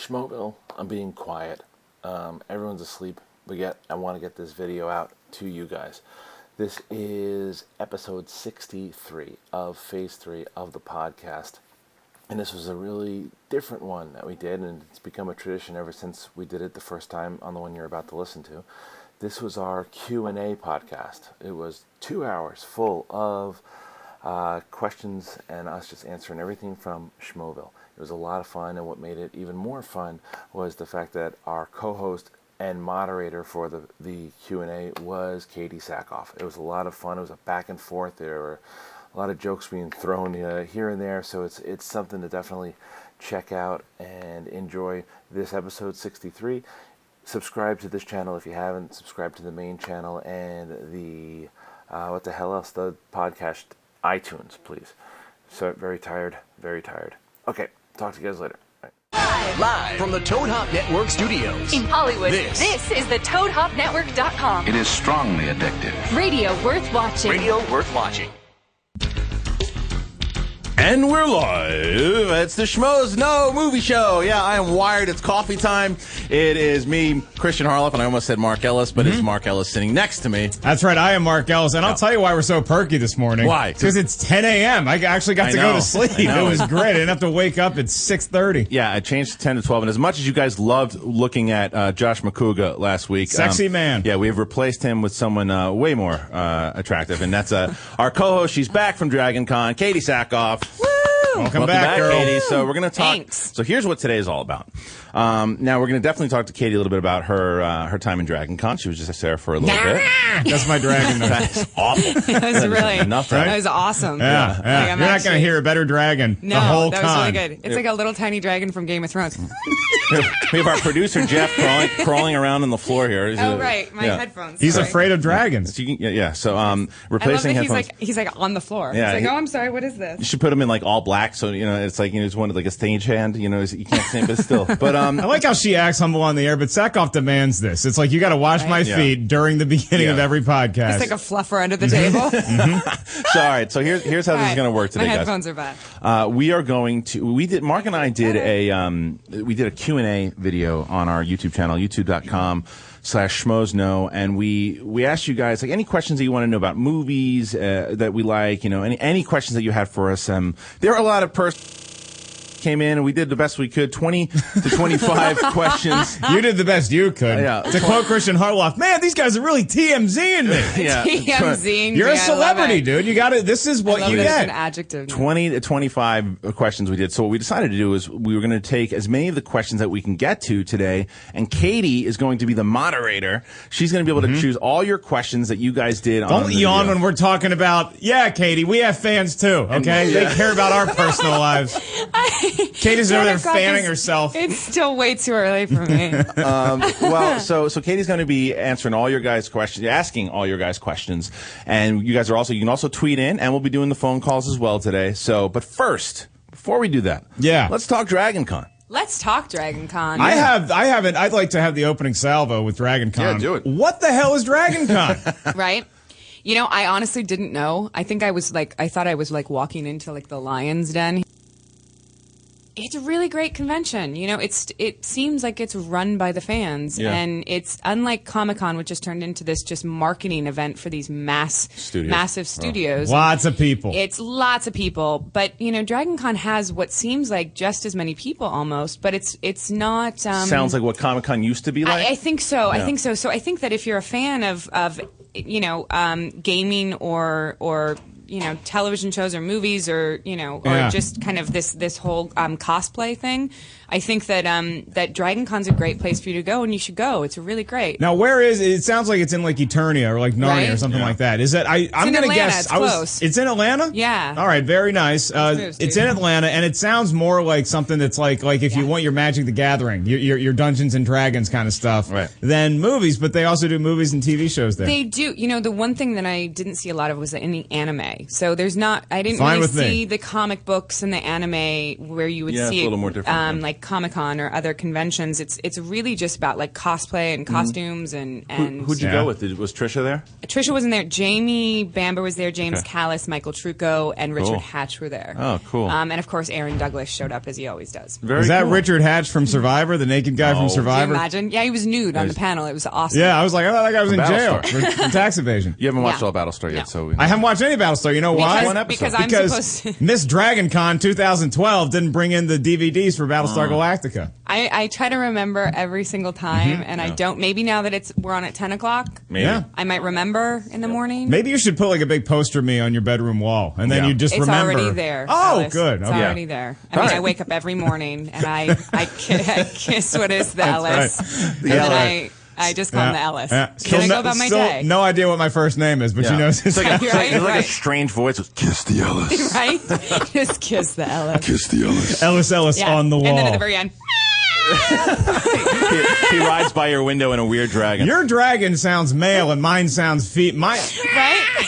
Schmoeville, I'm being quiet. Everyone's asleep, but yet I want to get this video out to you guys. This is episode 63 of phase 3 of the podcast. And this was a really different one that we did, and it's become a tradition ever since we did it the first time on the one you're about to listen to. This was our Q&A podcast. It was 2 hours full of questions and us just answering everything from Schmoeville. It was a lot of fun, and what made it even more fun was the fact that our co-host and moderator for the Q&A was Katee Sackhoff. It was a lot of fun. It was a back and forth. There were a lot of jokes being thrown here and there, so it's something to definitely check out and enjoy. This episode 63. Subscribe to this channel if you haven't. Subscribe to the main channel and the what the hell else? The podcast iTunes, please. So very tired. Okay, talk to you guys later. Live from the Toad Hop Network studios in Hollywood. This is the ToadHopNetwork.com. It is strongly addictive. Radio worth watching. Radio worth watching. And we're live. It's the Schmoes No Movie Show. Yeah, I am wired. It's coffee time. It is me, Christian Harloff, and I almost said Mark Ellis, but it's Mark Ellis sitting next to me. That's right. I am Mark Ellis, and I'll tell you why we're so perky this morning. Why? Because it's 10 a.m. I actually got to go to sleep. It was great. I didn't have to wake up at 6:30. Yeah, I changed to 10 to 12, and as much as you guys loved looking at Josh McCouga last week. Sexy man. Yeah, we have replaced him with someone way more attractive, and that's our co-host. She's back from Dragon Con, Katee Sackhoff. Welcome back, girl. Katee. So we're going to talk. Thanks. So here's what today is all about. Now we're going to definitely talk to Katee a little bit about her time in Dragon Con. She was just there for a little bit. That's my dragon. That's awful. That was really enough, that right? was awesome. Yeah. Like, You're not going to hear a better dragon No, the whole that con. was really good. It's like a little tiny dragon from Game of Thrones. We have our producer Jeff crawling around on the floor here. Oh right, my headphones. He's Sorry. afraid of dragons. So So I love replacing that headphones. he's like on the floor. Yeah, He's like, oh, I'm sorry. What is You this? should put him in like all black, so it's like he's one of like a stagehand. You can't see him, but still. But I like how she acts humble on the air, but Sackhoff demands this. It's like you got to wash my feet during the beginning of every podcast. It's like a fluffer under the table. So all right, so here's how this is going to work today, my guys. headphones are bad. Mark and I did a Q&A video on our YouTube channel, youtube.com/schmoesno, and we asked you guys like any questions that you want to know about movies that we like, any questions that you had for us. There are a lot of came in and we did the best we could, 20 to 25 questions. You did the best you could. Yeah. To quote Christian Harloff, man, these guys are really TMZing me. Yeah. TMZing. You're a celebrity, dude. You got to. This is what you It's get. an adjective. 20 to 25 questions we did. So what we decided to do is we were going to take as many of the questions that we can get to today, and Katee is going to be the moderator. She's going to be able to choose all your questions that you guys did. Don't yawn when we're talking about, Katee, we have fans too, okay? They care about our personal lives. Katie's over there fanning herself. It's still way too early for me. So Katie's going to be answering all your guys' questions, asking all your guys' questions, and you can also tweet in, and we'll be doing the phone calls as well today. So, but first, before we do that, let's talk Dragon Con. Let's talk Dragon Con. I'd like to have the opening salvo with Dragon Con. Yeah, do it. What the hell is Dragon Con? Right? I honestly didn't know. I thought I was walking into the Lion's Den. It's a really great convention. It seems like it's run by the fans, and it's unlike Comic-Con, which has turned into this just marketing event for these massive studios. Lots of people. It's lots of people, but Dragon Con has what seems like just as many people almost, but it's not. Sounds like what Comic-Con used to be like. I think so. Yeah. I think so. So I think that if you're a fan of gaming or television shows or movies or just kind of this whole cosplay thing, I think that that Dragon Con's a great place for you to go, and you should go. It's really great. Now, where is it? It sounds like it's in Eternia or Narnia or something like that. Is that? I'm in going to Atlanta. guess. It's close. It's in Atlanta. Yeah. All right. Very nice. Moves, it's dude. in Atlanta, and it sounds more like something that's like if you want your Magic the Gathering, your Dungeons and Dragons kind of stuff, than movies. But they also do movies and TV shows there. They do. The one thing that I didn't see a lot of was any anime. anime. So there's not. I didn't Fine really with me. see the comic books and the anime where you would Yeah, see it's a it, little more different, like Comic-Con or other conventions. It's really just about like cosplay and costumes and Who'd you go with? Was Trisha there? Trisha wasn't there. Jamie Bamber was there. James Okay. Callis, Michael Trucco, and Richard Cool. Hatch were there. Oh, cool. And of course, Aaron Douglas showed up as he always does. Very Is that cool. Richard Hatch from Survivor, the naked guy from Can you Survivor? imagine? Yeah, he was nude on the panel. It was awesome. Yeah, I was like, I thought that guy was in jail Battlestar. for tax evasion. You haven't watched Yeah. all Battlestar yet, No. so we I haven't watched any Battlestar. You know why? One episode. Because I'm supposed to. Miss Dragon Con 2012 didn't bring in the DVDs for Battlestar Galactica. I try to remember every single time, and I don't. Maybe now that we're on at 10 o'clock, Maybe. Yeah. I might remember in the morning. Maybe you should put like a big poster of me on your bedroom wall, and then Yeah. you just It's remember. already there. Oh, Alice. good. It's Okay. already there. I All mean, right. I wake up every morning and I kiss what is the Ellis, right. and then I just call him the Ellis. Yeah. Then I go about my still day. no idea what my first name is, but Yeah. you know his It's like, You're it's like, right, it's like a right. strange voice. With, Kiss the Ellis. Right? Just kiss the Ellis. Kiss the Ellis. Ellis Yeah. on the wall. And then at the very end, he rides by your window in a weird dragon. Your dragon sounds male, and mine sounds right?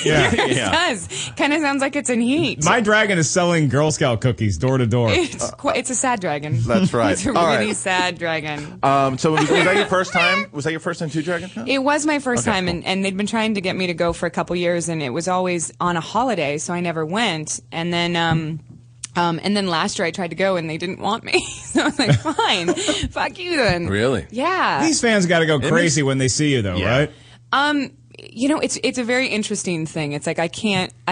Yeah. Yours Yeah. does. Kind of sounds like it's in heat. My dragon is selling Girl Scout cookies door to door. It's a sad dragon. That's right. It's a All really right. sad dragon. So was that your first time? Was that your first time to Dragon Con? It was my first Okay, time, cool. and they'd been trying to get me to go for a couple years, and it was always on a holiday, so I never went. And then last year I tried to go, and they didn't want me, so I was like, "Fine, fuck you then." Really? Yeah. These fans got to go crazy when they see you, though, Yeah. right? You know, it's a very interesting thing. It's like I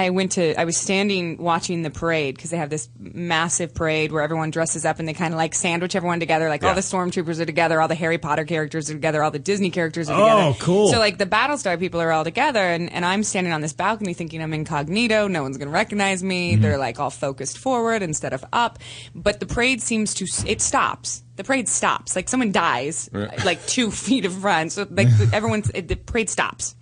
was standing watching the parade because they have this massive parade where everyone dresses up and they kind of like sandwich everyone together. Like all Yeah. the stormtroopers are together, all the Harry Potter characters are together, all the Disney characters are Oh, together. cool. So like the Battlestar people are all together, and I'm standing on this balcony thinking I'm incognito. No one's going to recognize me. They're like all focused forward instead of up. But the parade seems to, it stops. The parade stops. Like someone dies like 2 feet in front. So like the parade stops.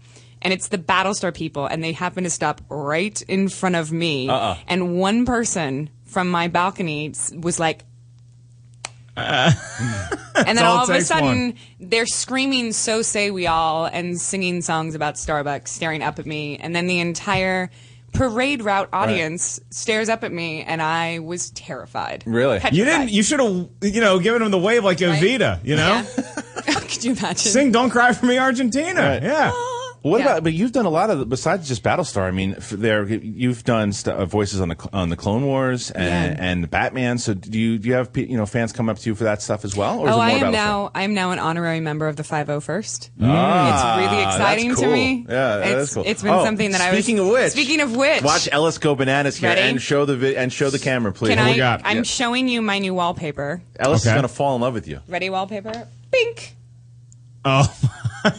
And it's the Battlestar people, and they happen to stop right in front of me. And one person from my balcony was like, and then all all it of a takes, sudden, one. they're screaming "So Say We All" and singing songs about Starbucks, staring up at me. And then the entire parade route audience stares up at me, and I was terrified. Really? You Petrified. didn't. You should have, given him the wave like Right? Evita. You know, Yeah. Could you imagine? sing "Don't Cry for Me, Argentina." Right. Yeah. What Yeah. about? But you've done a lot of besides just Battlestar. I mean, you've done voices on the Clone Wars and Batman. So do you have fans come up to you for that stuff as well? Or is it more I am Battlestar? now an honorary member of the 501st. Ah, It's really exciting that's to cool. me. Yeah, that it's, is cool. It's been something that I was. Speaking of which, watch Ellis go bananas here Ready? and show the camera, please. Can we got? I'm Yeah. showing you my new wallpaper. Ellis is Okay. gonna fall in love with you. Ready, wallpaper? Bink. Oh my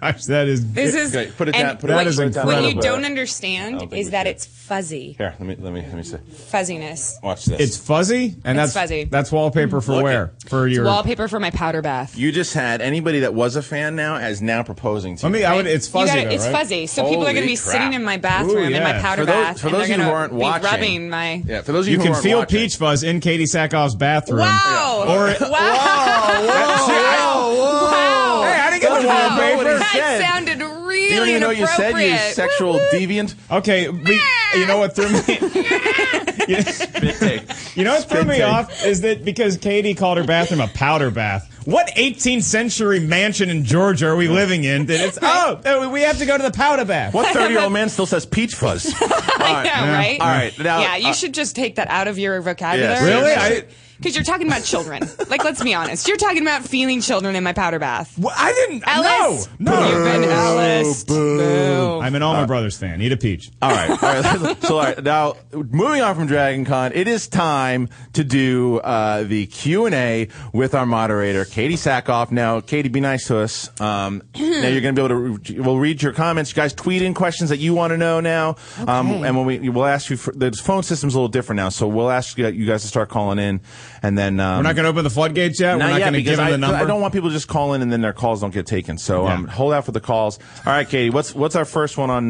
gosh, that is. This is. Okay, put it and down. Put it That down. is Put it down. What you incredible. don't I understand don't think is we that should. it's fuzzy. Here, let me see. Fuzziness. Watch this. It's fuzzy, and It's that's fuzzy. That's wallpaper for Look where? For your. Wallpaper for my powder bath. You just had anybody that was a fan now is now proposing to you. It's fuzzy. You though, it's right? fuzzy. So people are going to Holy be crap. sitting in my bathroom, Ooh, in my yeah. powder For those- bath, for and those they're of you who gonna aren't be watching- rubbing my. Yeah, for those of You you who can aren't feel watching, peach fuzz in Katee Sackhoff's bathroom. Wow! Or Wow! Hey, I didn't get the wallpaper. That sounded really You don't even know what you said, you inappropriate. sexual deviant. Okay, you know what threw me? You know what threw me off is that because Katie called her bathroom a powder bath. What 18th century mansion in Georgia are we living in that it's, we have to go to the powder bath? What 30-year-old man still says peach fuzz? Yeah, right? All right, now, yeah, you should just take that out of your vocabulary. Yes. Really? Because you're talking about children. Like, let's be honest. You're talking about feeling children in my powder bath. Well, I didn't. Alice! No. You've been Alice. Boo. I'm an Allman Brothers fan. Eat a peach. All right. So, all right. Now, moving on from Dragon Con, it is time to do the Q&A with our moderator, Katee Sackhoff. Now, Katie, be nice to us. Now, you're going to be able to. We'll read your comments. You guys tweet in questions that you want to know now, and when we'll ask you. The phone system's a little different now, so we'll ask you guys to start calling in, and then We're not going to open the floodgates yet. We're not going to give them the number. I don't want people to just call in and then their calls don't get taken. So hold out for the calls. All right, Katie, what's our first one on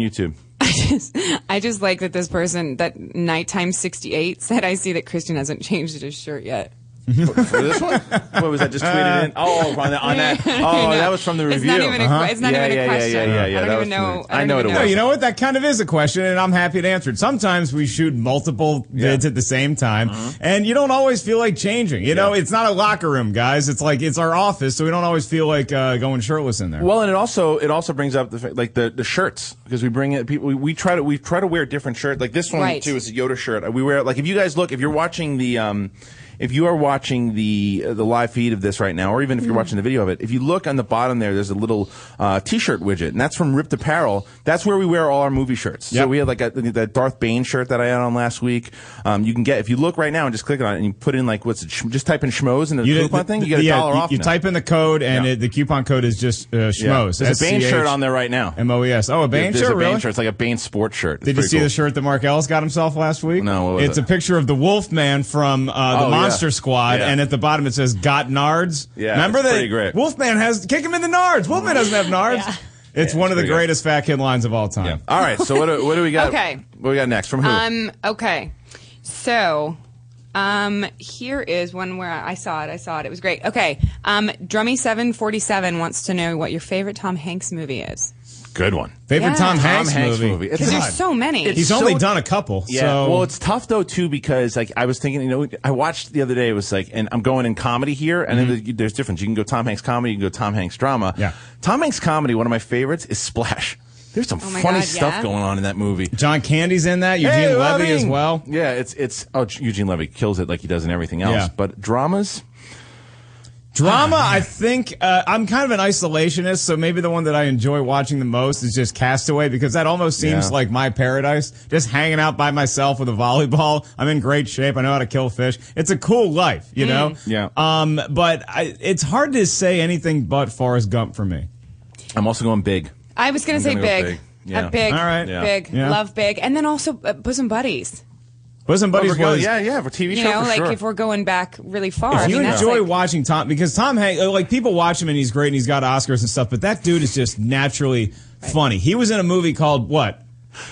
YouTube? I just like that this person, that Nighttime 68, said, I see that Christian hasn't changed his shirt yet. For this one? What was that? Just tweeted in? Oh, on that. Oh, that was from the review. It's not even it's not even a question. Yeah. I don't even know. I know what it was. No, you know what? That kind of is a question, and I'm happy to answer it. Sometimes we shoot multiple vids at the same time, and you don't always feel like changing. You know, it's not a locker room, guys. It's like it's our office, so we don't always feel like going shirtless in there. Well, and it also brings up the shirts, because we bring it. People we try to wear different shirts. Like this one too is a Yoda shirt. We wear, like, if you guys look, if you're watching the if you are watching the live feed of this right now, or even if you're watching the video of it, if you look on the bottom there's a little T-shirt widget, and that's from Ripped Apparel. That's where we wear all our movie shirts. So we had like that Darth Bane shirt that I had on last week. You can get, if you look right now and just click on it and you put in like just type in Schmoes in the coupon thing, you get $1 off. You type in the code, and the coupon code is just Schmoes. There's a Bane shirt on there right now. MOES. Oh, a Bane shirt, There's a Bane really? shirt. It's like a Bane sports shirt. Did you see the shirt that Mark Ellis got himself last week? No, what was it's a picture of the Wolfman from the Monster Squad, and at the bottom it says "Got Nards." Yeah, remember it's that? pretty great. Wolfman has kick him in the nards. Wolfman doesn't have nards. Yeah. It's one of the greatest fat kid lines of all time. Yeah. All right, so what do we got? Okay. What do we got next? From who? Okay. So, here is one where I saw it. It was great. Okay. Drummy747 wants to know what your favorite Tom Hanks movie is. Good one. Favorite Yeah. Tom Hanks movie? It's Because there's so many. He's only done a couple. Yeah. So. Well, it's tough though too, because like I was thinking, I watched the other day. It was like, and I'm going in comedy here, and then there's difference. You can go Tom Hanks comedy, you can go Tom Hanks drama. Yeah. Tom Hanks comedy. One of my favorites is Splash. There's some funny God, stuff yeah? going on in that movie. John Candy's in that. Eugene Levy as well. Yeah, it's Eugene Levy kills it like he does in everything else. Yeah. But dramas. Drama, I think, I'm kind of an isolationist, so maybe the one that I enjoy watching the most is just Castaway, because that almost seems like my paradise. Just hanging out by myself with a volleyball. I'm in great shape. I know how to kill fish. It's a cool life, you know? Yeah. But it's hard to say anything but Forrest Gump for me. I'm also going Big. I was going to say gonna go Big. Big. Yeah. Big. All right. Yeah. Big. Yeah. Love Big. And then also Bosom Buddies. Bosom Buddies was... Yeah, for TV You show know, for like sure. if we're going back really far. If you that's enjoy like, watching Tom, because Tom Hanks, like people watch him and he's great and he's got Oscars and stuff, but that dude is just naturally funny. He was in a movie called what?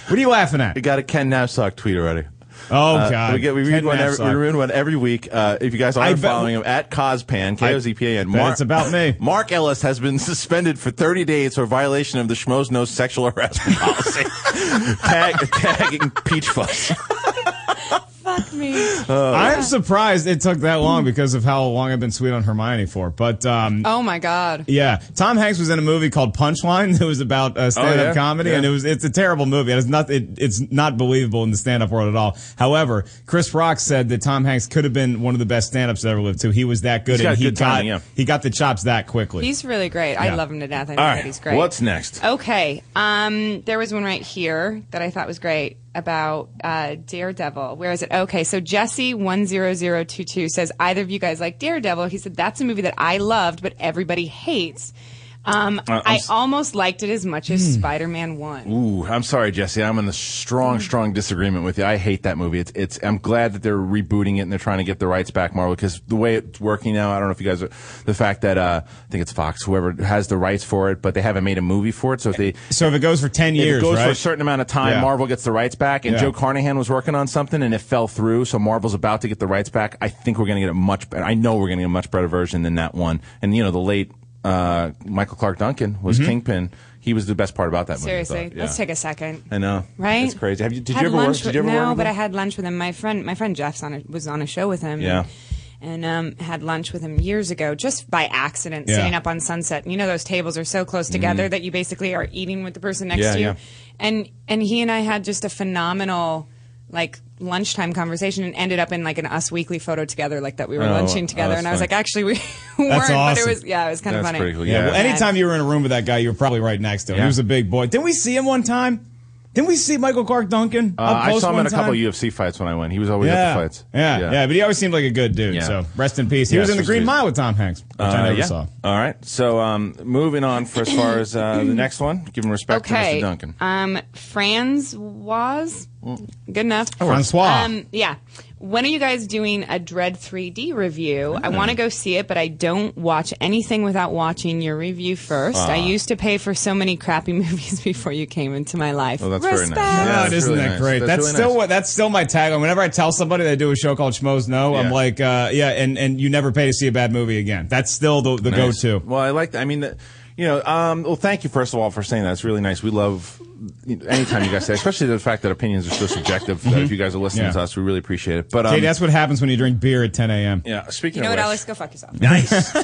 What are you laughing at? We got a Ken Napsok tweet already. Oh God! We read one every week. If you guys aren't following him, at Cozpan, Kozpan. It's about me. Mark Ellis has been suspended for 30 days for violation of the Schmoes No Sexual Harassment Policy. Tagging Peach Fuzz. fuck me. I'm surprised it took that long because of how long I've been sweet on Hermione for. But Oh my God. yeah, Tom Hanks was in a movie called Punchline. It was about stand-up comedy, and it's a terrible movie. It's not believable in the stand-up world at all. However, Chris Rock said that Tom Hanks could have been one of the best stand-ups that ever lived too. He was that good, and he got the chops that quickly. He's really great. I love him to death. I think All that right, he's great. what's next? Okay. There was one right here that I thought was great about Daredevil. Where is it? Okay, so Jesse10022 says, either of you guys like Daredevil? He said, that's a movie that I loved, but everybody hates. I almost liked it as much as Spider-Man 1. Ooh, I'm sorry, Jesse. I'm in a strong disagreement with you. I hate that movie. I'm glad that they're rebooting it and they're trying to get the rights back, Marvel, because the way it's working now, I don't know if you guys are, the fact that, I think it's Fox, whoever has the rights for it, but they haven't made a movie for it. So if it goes for 10 years, if it goes right? for a certain amount of time, Marvel gets the rights back, and Yeah. Joe Carnahan was working on something and it fell through, so Marvel's about to get the rights back. I think we're going to get a much better, I know we're going to get a much better version than that one. And, the late, Michael Clark Duncan was Kingpin. He was the best part about that movie. Seriously, let's take a second. I know, right? It's crazy. Did you Had ever work? lunch Did you ever with, work no, with but him? I had lunch with him. My friend Jeff was on a show with him. Yeah. And had lunch with him years ago, just by accident, sitting up on Sunset. And those tables are so close together that you basically are eating with the person next to you. Yeah. And he and I had just a phenomenal lunchtime conversation, and ended up in an Us Weekly photo together, that we were lunching together. And I was funny. like, actually, we weren't, awesome. but it was kind of That's funny. pretty cool. Yeah. Yeah. Well, anytime you were in a room with that guy, you were probably right next to him. Yeah. He was a big boy. Didn't we see him one time? Didn't we see Michael Clark Duncan? Up I close saw him one at a couple time? of UFC fights when I went. He was always at the fights. Yeah, but he always seemed like a good dude. Yeah. So rest in peace. He was in the Green Mile with Tom Hanks, which I never saw. All right. So moving on for as far as the next one, giving respect to Mr. Duncan. Franz was good enough. Francois. Yeah, when are you guys doing a Dread 3D review? I want to go see it, but I don't watch anything without watching your review first. I used to pay for so many crappy movies before you came into my life. Oh, that's very nice. God, isn't really that nice. great? That's really still nice. that's still my tagline. Whenever I tell somebody they do a show called Schmoes No, I'm like, and you never pay to see a bad movie again. That's still the Nice. go-to. Well, I like that. I mean, well, thank you first of all for saying that. It's really nice. We love anytime you guys say, especially the fact that opinions are so subjective. If you guys are listening to us, we really appreciate it. But Katie, that's what happens when you drink beer at 10 a.m. yeah. Speaking You know of what, which, Alex? Go fuck yourself. nice.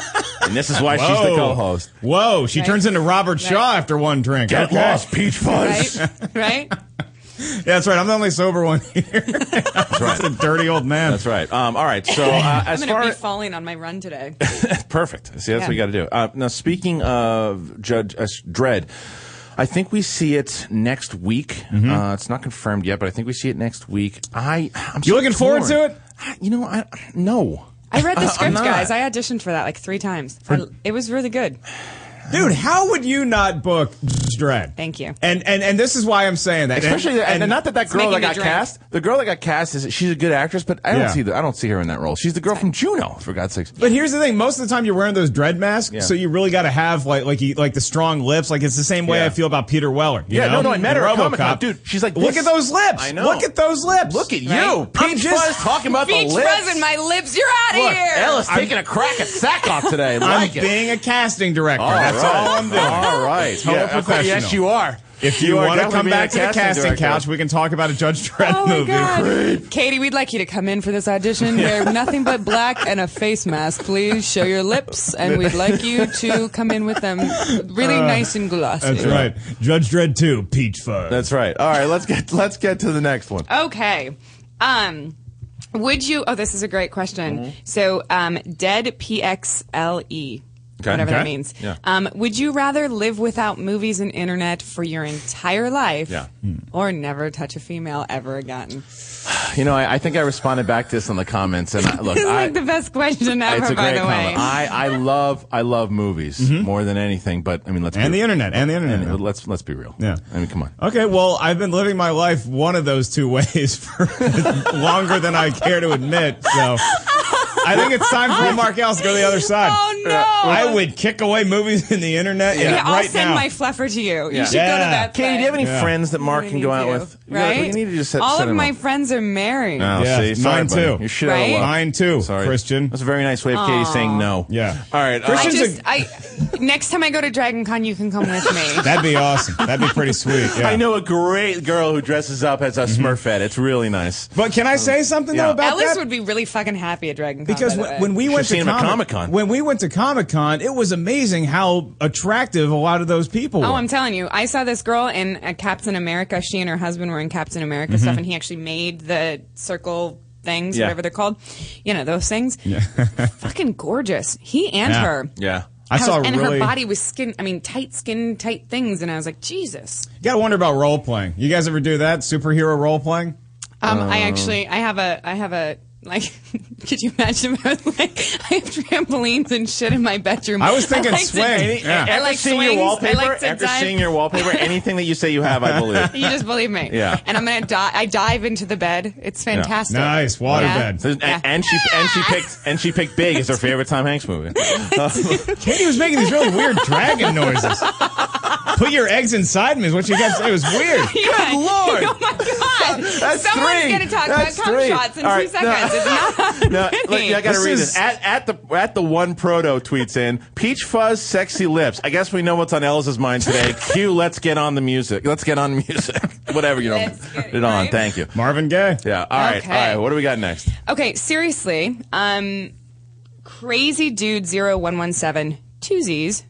And this is why she's the co-host. Whoa, she turns into Robert Shaw after one drink. Get lost, Peach Fuzz. Right? Right? Yeah, that's right. I'm the only sober one here. That's right. Just a dirty old man. That's right. All right. So as I'm far going to be falling on my run today. perfect. See, that's what you got to do. Now, speaking of Judge Dredd, I think we see it next week. It's not confirmed yet, but I think we see it next week. I'm You looking forward to it? No. I read the I'm script, not. guys. I auditioned for that like 3 times. It was really good. Dude, how would you not book Dredd? Thank you. And this is why I'm saying that. Especially, and not that girl that making me got drink. cast. The girl that got cast she's a good actress, but I don't see her in that role. She's the girl from Juno, for God's sakes. But here's the thing: most of the time you're wearing those dread masks, so you really got to have like the strong lips. Like it's the same way I feel about Peter Weller. You know? I met her at In Comic-Con. RoboCop. Dude, she's like, look at those lips. I know. Look at those lips. Look at you. Right? Peach Fuzz talking about the Beach lips. Fuzz and my lips. You're out of Look, here. Ella's taking a crack at Sackhoff today. I'm Like it. being a casting director. All That's right. all I'm doing. All right. Total professional. Yes, you are. If you are want to definitely come being back a to the casting director. couch, we can talk about a Judge Dredd Oh my movie. God. Katie, we'd like you to come in for this audition. Wear nothing but black and a face mask, please. Show your lips, and we'd like you to come in with them really nice and glossy. That's right. Judge Dredd 2, Peach Fuzz. That's right. All right, let's get to the next one. Okay. Would you? Oh, this is a great question. So, dead PXLE. Okay. Whatever Okay. that means. Yeah. Would you rather live without movies and internet for your entire life, or never touch a female ever again? I think I responded back to this in the comments, and look, It's like the best question ever. it's a by great the way. comment. I love movies more than anything, but I mean, let's And be, the internet. let's be real. Yeah. I mean, come on. Okay, well, I've been living my life one of those two ways for longer than I care to admit, so I think it's time for Mark Ellis to go to the other side. Oh no! I would kick away movies in the internet Yeah, I'll right send now. my fluffer to you. Yeah. You should go to Yeah. that. Katie, do you have any Yeah. friends that Mark We can go need out to, with? right? You need to just set All of him my up. friends are married. Oh, Yeah, see, sorry, mine buddy. too. You're shit out of Right? luck. Mine too, Sorry. Christian. That's a very nice way of Katie saying no. Yeah. All right. Christian's Next time I go to Dragon Con, you can come with me. That'd be awesome. That'd be pretty sweet. Yeah. I know a great girl who dresses up as a Smurfette. It's really nice. But can I say something though about Ellis that? would be really fucking happy at Dragon Con. Because by the way. when we went Should've to seen him at Comic-Con. when we went to Comic-Con, it was amazing how attractive a lot of those people were. Oh, I'm telling you, I saw this girl in Captain America. She and her husband were in Captain America stuff, and he actually made the circle things, Yeah. whatever they're called. You know, those things. Fucking gorgeous. He and Yeah. her. Yeah. I saw and really. her body was tight skin, tight things, and I was like, Jesus. You gotta wonder about role playing. You guys ever do that? Superhero role playing? I have a like. Could you imagine if I was like, I have trampolines and shit in my bedroom? I was thinking like to- swing. Yeah. I like seeing your swings. wallpaper, I like to after dive. seeing your wallpaper, anything that you say you have, I believe. You just believe me. Yeah. And I'm gonna I dive into the bed. It's fantastic. Nice waterbed. So, Yeah. and she picked Big as her favorite Tom Hanks movie. Katie was making these really weird dragon noises. Put your eggs inside me is what you guys say. It was weird. Good Lord. Oh my God! That's Someone's three. gonna talk That's about cum three. shots in All 2 right, seconds. It's not. No, look, I gotta This read is- this. At the one proto tweets in Peach Fuzz, sexy lips. I guess we know what's on Ellis's mind today. Cue. Let's get on the music. Let's get on the music. Whatever you know. Let's get Put it on. right. Thank you. Marvin Gaye. Yeah. All right. Okay. All right. What do we got next? Okay, seriously. Crazy Dude 0117 Twosies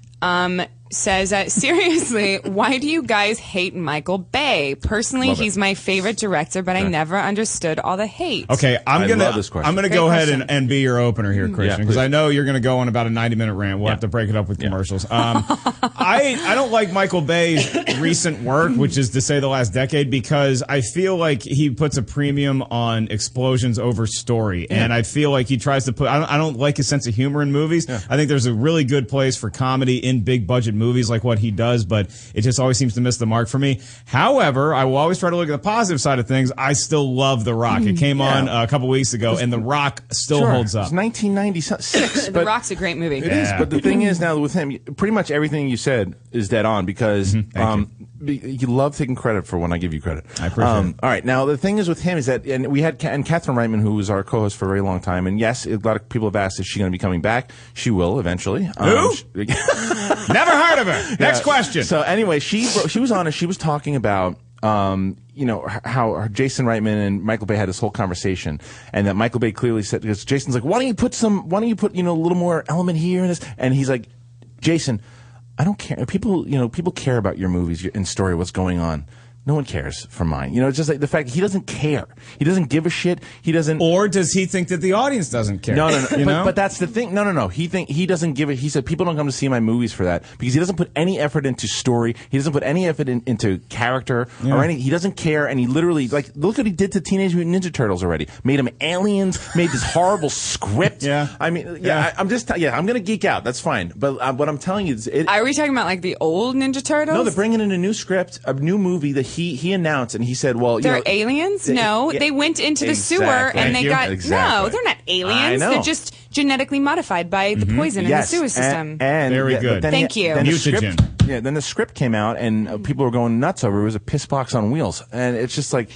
says, seriously, why do you guys hate Michael Bay? Personally, Love it. he's my favorite director, but I never understood all the hate. Okay, I love this question. I'm gonna Great go ahead question. and be your opener here, Christian, because please. I know you're gonna go on about a 90-minute rant. We'll have to break it up with commercials. I don't like Michael Bay's recent work, which is to say the last decade, because I feel like he puts a premium on explosions over story, and I feel like he tries to put. I don't like his sense of humor in movies. I think there's a really good place for comedy in big budget movies like what he does, but it just always seems to miss the mark for me. However, I will always try to look at the positive side of things. I still love The Rock. It came on a couple weeks ago, and The Rock still holds up. It's 1996. The Rock's a great movie. It is, but the thing is now with him, pretty much everything you said is dead on because you love taking credit for when I give you credit. I appreciate it. All right, now the thing is with him is that, and we had Catherine Reitman, who was our co-host for a very long time, and yes, a lot of people have asked, is she going to be coming back? She will eventually. Who? Never heard of her. Next question. So anyway, she was on and she was talking about how Jason Reitman and Michael Bay had this whole conversation, and that Michael Bay clearly said, because Jason's like, why don't you put a little more element here in this, and he's like, Jason, I don't care. People care about your movies and story, what's going on. No one cares for mine. It's just like the fact that he doesn't care. He doesn't give a shit. He doesn't. Or does he think that the audience doesn't care? No. But that's the thing. No. He doesn't give it. He said people don't come to see my movies for that because he doesn't put any effort into story. He doesn't put any effort into character or any. He doesn't care, and he literally look what he did to Teenage Mutant Ninja Turtles already. Made them aliens. Made this horrible script. Yeah. I mean, I'm gonna geek out. That's fine. But what I'm telling you is, Are we talking about like the old Ninja Turtles? no, they're bringing in a new script, a new movie that he announced, and he said, well, they're aliens? They went into the sewer and they got no, they're not aliens. I know. They're just genetically modified by the poison in the sewer system. And very good. Thank you. Then the Mutagen. script, then the script came out, and people were going nuts over it. It was a piss box on wheels, and it's just like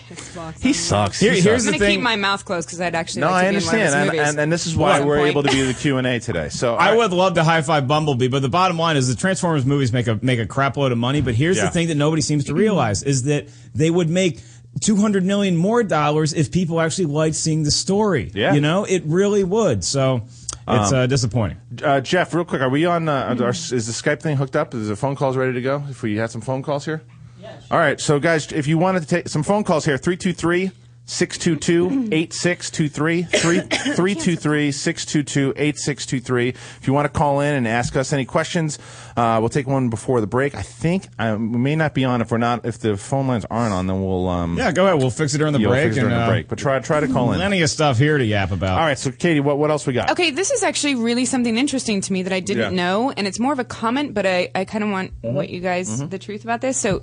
he sucks. Here's I'm the going to thing. keep my mouth closed because I'd actually No, like to I be in one of his understand, movies. and this is why At we're some able to point. do the Q&A today. So I would love to high five Bumblebee, but the bottom line is the Transformers movies make a crap load of money. But here's the thing that nobody seems to realize is that they would make $200 million more if people actually liked seeing the story. Yeah. It really would. So it's disappointing. Jeff, real quick, are we on? Is the Skype thing hooked up? Is the phone calls ready to go? If we had some phone calls here. Yes. All right, so guys, if you wanted to take some phone calls here, 323-622-8623, 323-622-8623. If you want to call in and ask us any questions, we'll take one before the break. I think we may not be on. If the phone lines aren't on, then we'll go ahead. We'll fix it during the break. But try to call in. Plenty of stuff here to yap about. All right, so Katie, what else we got? Okay, this is actually really something interesting to me that I didn't know, and it's more of a comment, but I kind of want what you guys, the truth about this. So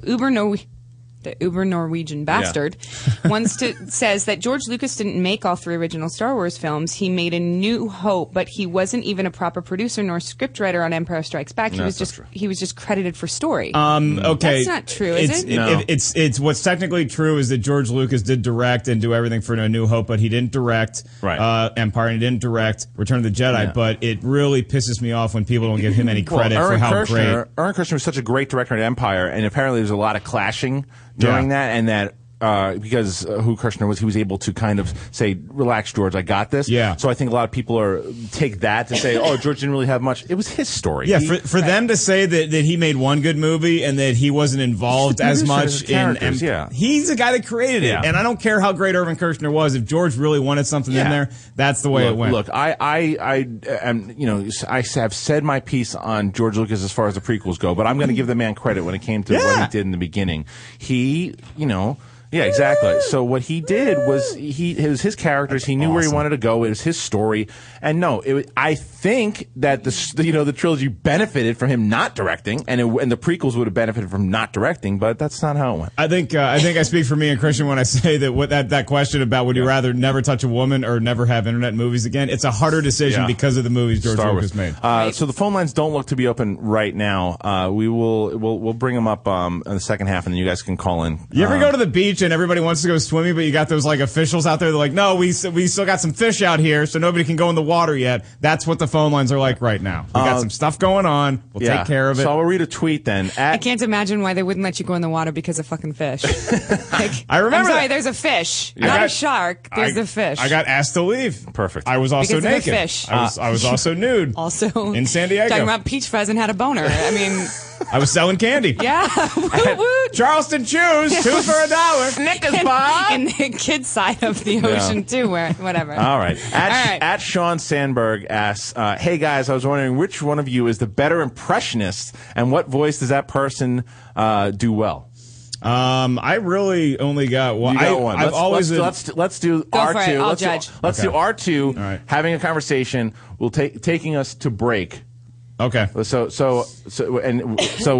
the uber Norwegian bastard says that George Lucas didn't make all 3 original Star Wars films. He made A New Hope, but he wasn't even a proper producer nor scriptwriter on Empire Strikes Back. He was just credited for story. Okay, that's not true, is it? No. It's what's technically true is that George Lucas did direct and do everything for A New Hope, but he didn't direct Empire and he didn't direct Return of the Jedi. Yeah. But it really pisses me off when people don't give him any credit for how great. Aaron Kirshner was such a great director at Empire, and apparently there's a lot of clashing during that, and that because who Kirshner was, he was able to kind of say, relax, George, I got this. Yeah. So I think a lot of people take that to say, oh, George didn't really have much. It was his story. Yeah, for them to say that he made one good movie and that he wasn't involved as much in... He's the guy that created it. And I don't care how great Irvin Kershner was. If George really wanted something in there, that's the way it went. Look, I am, I have said my piece on George Lucas as far as the prequels go, but I'm going to give the man credit when it came to what he did in the beginning. He, yeah, exactly. So what he did was it was his characters. He knew where he wanted to go. It was his story. And I think that the trilogy benefited from him not directing, and the prequels would have benefited from not directing. But that's not how it went. I think I speak for me and Christian when I say that that question about would you rather never touch a woman or never have internet movies again. It's a harder decision because of the movies George Lucas made. So the phone lines don't look to be open right now. We'll bring them up in the second half, and then you guys can call in. You ever go to the beach and everybody wants to go swimming, but you got those officials out there? They're like, no, we still got some fish out here, so nobody can go in the water yet. That's what the phone lines are like right now. We got some stuff going on. We'll take care of it. So I'll read a tweet then. I can't imagine why they wouldn't let you go in the water because of fucking fish. I remember. I'm sorry, there's a fish, not a shark. There's a fish. I got asked to leave. Perfect. I was also because naked. Of a fish. I was also nude. Also in San Diego. Talking about peach fuzz and had a boner. I mean. I was selling candy. Yeah. Charleston Chews, 2 for $1. Snickers bar. In the kids' side of the ocean, too, where whatever. All right. At Sean Sandberg asks, hey, guys, I was wondering which one of you is the better impressionist, and what voice does that person do well? I really only got one. You got one. Let's do R2. Judge. Let's do R2 having a conversation. We'll taking us to break. Okay. So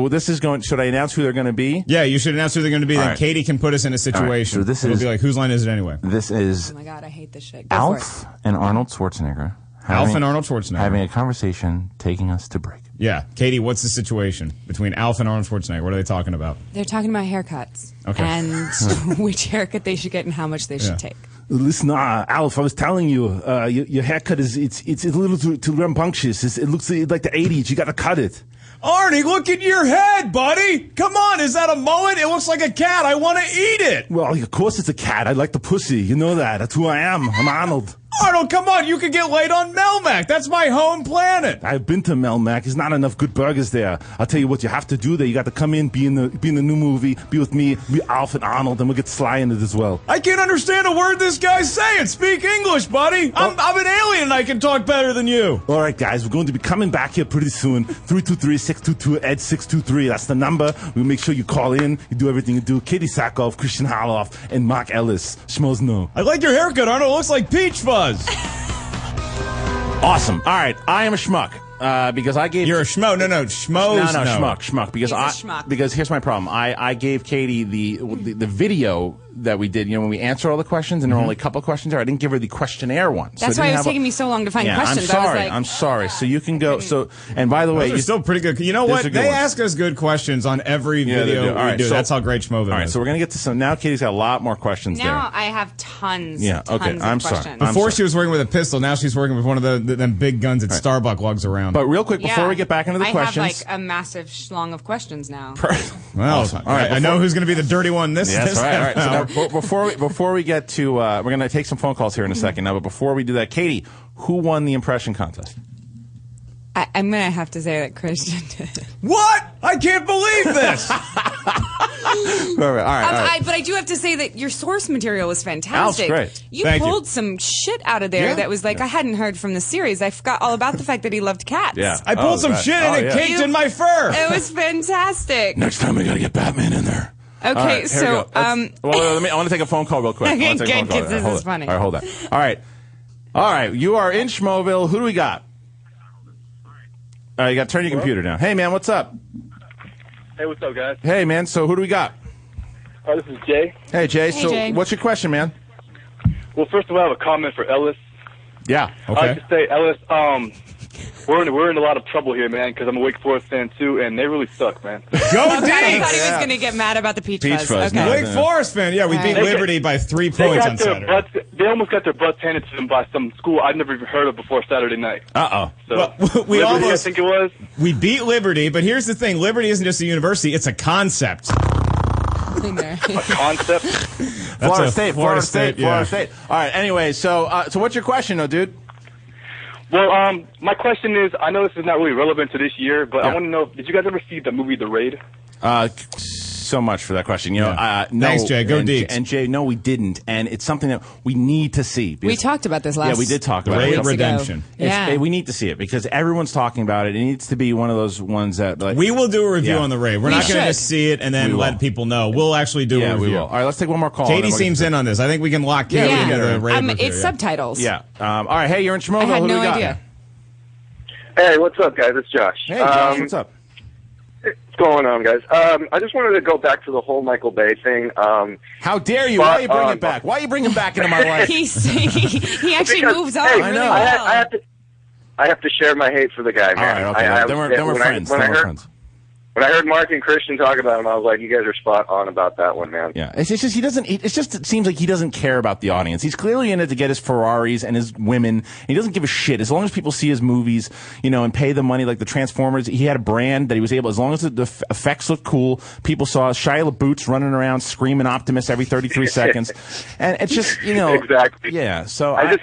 this is going. Should I announce who they're going to be? Yeah, you should announce who they're going to be. All Then right. Katie can put us in a situation. So this It'll is be like, whose line is it anyway? This is Oh my god, I hate this shit. Go for Alf and Arnold Schwarzenegger. Alf and Arnold Schwarzenegger. Having a conversation, taking us to break. Yeah. Katie, what's the situation between Alf and Arnold Schwarzenegger? What are they talking about? They're talking about haircuts. Okay. And which haircut they should get and how much they should take. Listen, Alf, I was telling you, your haircut is it's a little too rambunctious. It looks like the 80s. You got to cut it. Arnie, look at your head, buddy. Come on, is that a mullet? It looks like a cat. I want to eat it. Well, of course it's a cat. I like the pussy. You know that. That's who I am. I'm Arnold. Arnold, come on. You could get laid on Melmac. That's my home planet. I've been to Melmac. There's not enough good burgers there. I'll tell you what you have to do there. You got to come in, be in the new movie, be with me, be Alf and Arnold, and we'll get Sly in it as well. I can't understand a word this guy's saying. Speak English, buddy. I'm an alien and I can talk better than you. All right, guys, we're going to be coming back here pretty soon. 323-622-ED623. That's the number. We'll make sure you call in. You do everything you do. Katee Sackhoff, Christian Harloff, and Mark Ellis. Schmoes no. I like your haircut, Arnold. It looks like peach fuzz. Awesome. All right, I am a schmuck because I gave. You're a schmo. No, schmoes. No, schmuck. Because He's a schmuck. Because here's my problem. I gave Katie the video that we did. You know, when we answer all the questions, and there were only a couple of questions there. I didn't give her the questionnaire one. That's why it was taking me so long to find questions. I'm sorry. So you can go. So and by the way, Those are still pretty good. You know what? They ask us good questions on every video we do. That's how great Schmoville is. All right, so we're gonna get to some. Now Katie's got a lot more questions there. Now I have tons. Yeah, okay, Tons I'm of sorry. questions. Before she was working with a pistol. Now she's working with one of them big guns that Starbucks lugs around. But real quick, before we get back into the questions, I have like a massive schlong of questions now. Well, awesome. All right, I know who's going to be the dirty one this Yes, all right. So hour. now, before we get to, we're going to take some phone calls here in a second. Now, but before we do that, Katie, who won the impression contest? I'm going to have to say that Christian did. What? I can't believe this. All right. But I do have to say that your source material was fantastic. Alf's great. You Thank you. pulled some shit out of there Yeah. that was like I hadn't heard from the series. I forgot all about the fact that he loved cats. Yeah. I pulled some shit and it caked in my fur. It was fantastic. Next time we got to get Batman in there. Okay, All right, here we so go. I want to take a phone call real quick. I wanna take a phone call. Kids, this Hold is it. funny. All right, hold on. All right. You are in Schmoville. Who do we got? All right, you got to turn your computer down. Hey, man, what's up? Hey, what's up, guys? Hey, man. So who do we got? This is Jay. Hey, Jay. Hey, So Jay. what's your question, man? Well, first of all, I have a comment for Ellis. Yeah. I'd like to say, Ellis, we're in a lot of trouble here, man, because I'm a Wake Forest fan, too, and they really suck, man. Go I thought he Dinks! was going to get mad about the peach fuzz. fuzz, Okay. no. Wake Forest fan. Yeah, we beat Right. Liberty by 3 points on Saturday. They almost got their butts handed to them by some school I'd never even heard of before Saturday night. Uh-oh. So, Well, we Liberty, almost- I think it was. We beat Liberty, but here's the thing. Liberty isn't just a university, it's a concept. In there. A concept. Florida State. Florida State. All right. Anyway, so what's your question, though, dude? Well, my question is, I know this is not really relevant to this year, but Yeah. I want to know, did you guys ever see the movie The Raid? So much for that question. You know, no. Thanks, Jay. Go Deeks. And Jay, no, we didn't. And it's something that we need to see. We talked about this last. Yeah, we did talk about Raid it. Redemption. Yeah. We need to see it because everyone's talking about it. It needs to be one of those ones that like, We will do a review Yeah. on the raid. We're We not going to should. just see it and then We will. let people know. We'll actually do a yeah, review. we will. All right, let's take one more call. and Katie then we'll seems get in on this. I think we can lock Katie Yeah. into the raid review. It's yeah. subtitles. Yeah. All right. Hey, you're in Schmoes. I had Who do no we got? idea. Hey, what's up, guys? It's Josh. Hey, Josh, what's up? What's going on, guys? I just wanted to go back to the whole Michael Bay thing. How dare you? but, Why you bring it back? Why you bring him back into my life? he actually Because, moves on hey, really know. well. I have to share my hate for the guy, All man. right. Okay. Then we're friends. When I heard Mark and Christian talk about him, I was like, you guys are spot on about that one, man. Yeah, it's just he doesn't. It seems like he doesn't care about the audience. He's clearly in it to get his Ferraris and his women. He doesn't give a shit as long as people see his movies, you know, and pay the money. Like the Transformers, he had a brand that he was able. As long as the effects looked cool, people saw Shia LaBeouf's running around screaming Optimus every 33 seconds, and it's just Exactly. Yeah. So I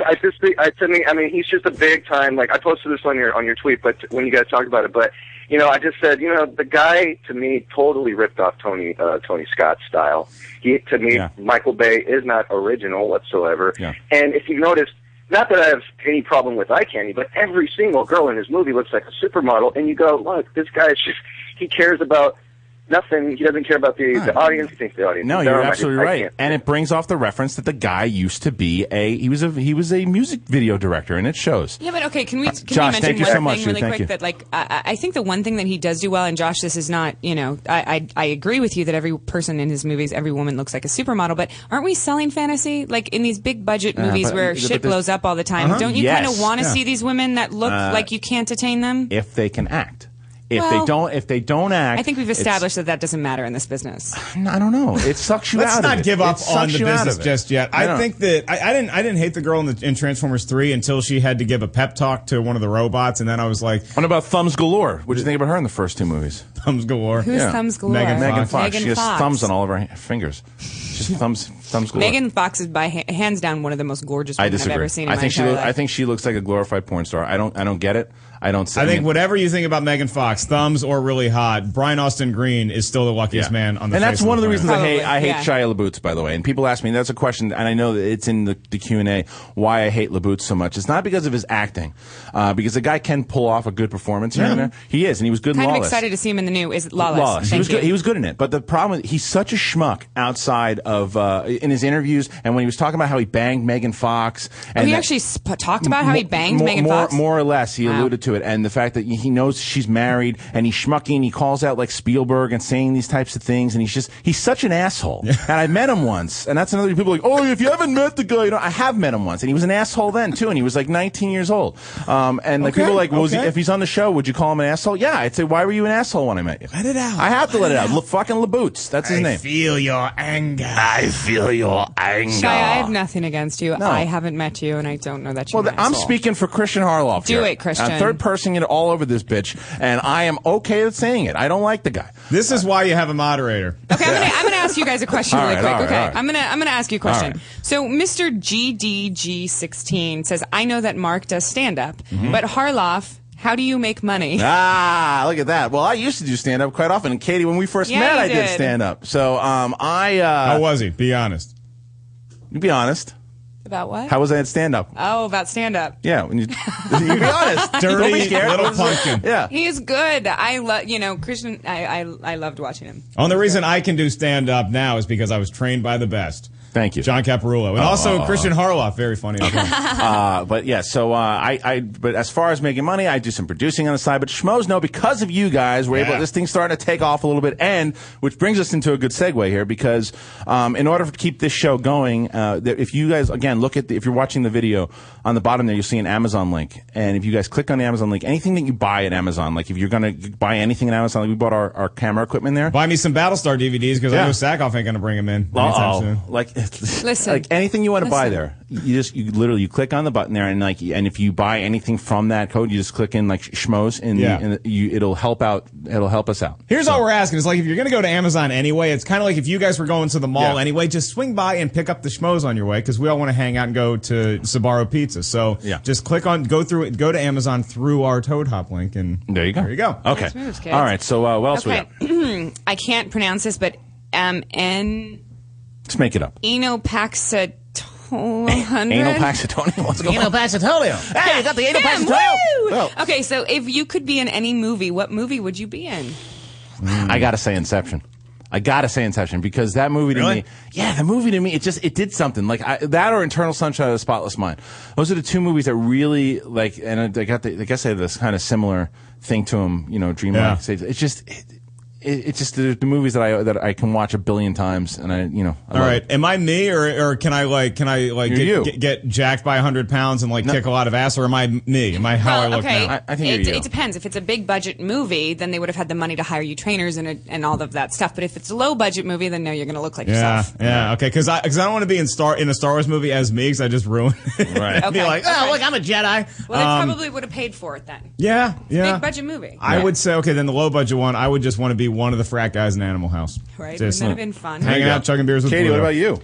mean, he's just a big time. Like I posted this on your tweet, but when you guys talked about it, but. I just said, the guy to me totally ripped off Tony Scott's style. To me, Michael Bay is not original whatsoever. Yeah. And if you notice, not that I have any problem with eye candy, but every single girl in his movie looks like a supermodel. And you go, look, this guy is he cares about nothing. He doesn't care about the audience. He thinks the audience. No, is you're dumb. absolutely right, and it brings off the reference that the guy used to be he was a music video director, and it shows. Yeah, but okay, can we Josh, mention thank you one so much, thing really thank quick? you. That like I think the one thing that he does do well, and Josh, this is not, I agree with you that every person in his movies, every woman looks like a supermodel, but aren't we selling fantasy? Like in these big budget movies where shit blows up all the time, don't you kind of want to see these women that look like you can't attain them? If they can act. If they don't act, I think we've established that doesn't matter in this business. I don't know. It sucks you out. Let's not give up on the business it. just yet. I think that I didn't hate the girl in Transformers 3 until she had to give a pep talk to one of the robots, and then I was like, "What about Thumbs Galore? What did you think about her in the first 2 movies?" Thumbs Galore. Who's Thumbs Galore? Megan Fox. She has thumbs on all of her fingers. She's thumbs galore. Megan Fox is by hands down one of the most gorgeous women I've ever seen in my entire life. I think she looks like a glorified porn star. I don't get it. I think whatever you think about Megan Fox, thumbs or really hot, Brian Austin Green is still the luckiest man on the and face that's of one of the planet. reasons I hate Shia LaBeouf, by the way. And people ask me, that's a question, and I know that it's in the Q&A, why I hate LaBeouf so much. It's not because of his acting, because the guy can pull off a good performance here and there. He is, and he was good in Kind Lawless. of excited to see him in the new Lawless. He was good in it. But the problem is he's such a schmuck outside of in his interviews, and when he was talking about how he banged Megan Fox. And he actually talked about how he banged Megan Fox? More or less, he alluded to it. And the fact that he knows she's married, and he's schmucky, and he calls out like Spielberg and saying these types of things, and he's such an asshole. And I met him once, and that's another people are like, oh, if you haven't met the guy, I have met him once, and he was an asshole then too, and he was like 19 years old. And like people are like, well, if he's on the show, would you call him an asshole? Yeah, I'd say, why were you an asshole when I met you? Let it out. I have to let it out. Fucking LaBoots, that's his name. I feel your anger. I feel your anger. Shia, I have nothing against you. No. I haven't met you, and I don't know that you're an I'm asshole. speaking for Christian Harloff. Do here. it, Christian. Third person it all over this bitch, and I am okay with saying it. I don't like the guy. This is why you have a moderator. Okay, I'm gonna ask you guys a question really quick. Okay, right. I'm gonna ask you a question. So Mr. GDG16 says, I know that Mark does stand up, but Harloff, how do you make money? Look at that. Well, I used to do stand up quite often, and Katie, when we first met, I did stand up. So how was he? Be honest. You be honest. About what? How was I at stand up? Oh, about stand up. Yeah, when you be honest. Dirty little pumpkin. Yeah. He is good. I love, Christian, I loved watching him. Only reason I can do stand up now is because I was trained by the best. Thank you. John Caparulo. And also Christian Harloff, very funny as well. But yeah, so but as far as making money, I do some producing on the side. But Schmoes, no, because of you guys, we're able. This thing's starting to take off a little bit, and which brings us into a good segue here, because in order to keep this show going, if you guys again look at if you're watching the video on the bottom there, you'll see an Amazon link, and if you guys click on the Amazon link, anything that you buy at Amazon, like if you're gonna buy anything at Amazon, like we bought our camera equipment there. Buy me some Battlestar DVDs because I know Sackhoff ain't gonna bring them in anytime soon. Listen, like anything you want to buy there, you literally click on the button there, and if you buy anything from that code, you just click in like Schmoes, and it'll help out. It'll help us out. Here's all we're asking: is like if you're gonna go to Amazon anyway, it's kind of like if you guys were going to the mall anyway, just swing by and pick up the Schmoes on your way, because we all want to hang out and go to Sbarro Pizza. So just go to Amazon through our Toad Hop link, and there you go. There you go. Okay. Nice moves, kids. All right. So what else we got? I can't pronounce this, but Let's make it up. Enopaxitolium. Anal Paxitonium. What's going on? Paxitolium. Hey, you got the anal Paxitonium. Well, okay, so if you could be in any movie, what movie would you be in? I gotta say Inception. Because that movie to me, it did something like that or Eternal Sunshine of the Spotless Mind. Those are the two movies that really and I guess they have this kind of similar thing to them, dreamlike. It's just the movies that I can watch a billion times, and I all right, am I me or can I get jacked by 100 pounds and kick a lot of ass, or am I me? Am I how I look now? I think you're you. It depends. If it's a big budget movie, then they would have had the money to hire you trainers and all of that stuff. But if it's a low budget movie, then no, you're going to look like yourself. Yeah, okay. Because I don't want to be in a Star Wars movie as me, because I just ruined it. Right. Be like, look, I'm a Jedi. Well, they probably would have paid for it then. Yeah. Big budget movie. I would say, okay, then the low budget one, I would just want to be one of the frat guys in Animal House. Right. Just Wouldn't that have been fun? Hanging out, chugging beers with Katie, Pluto. what about you?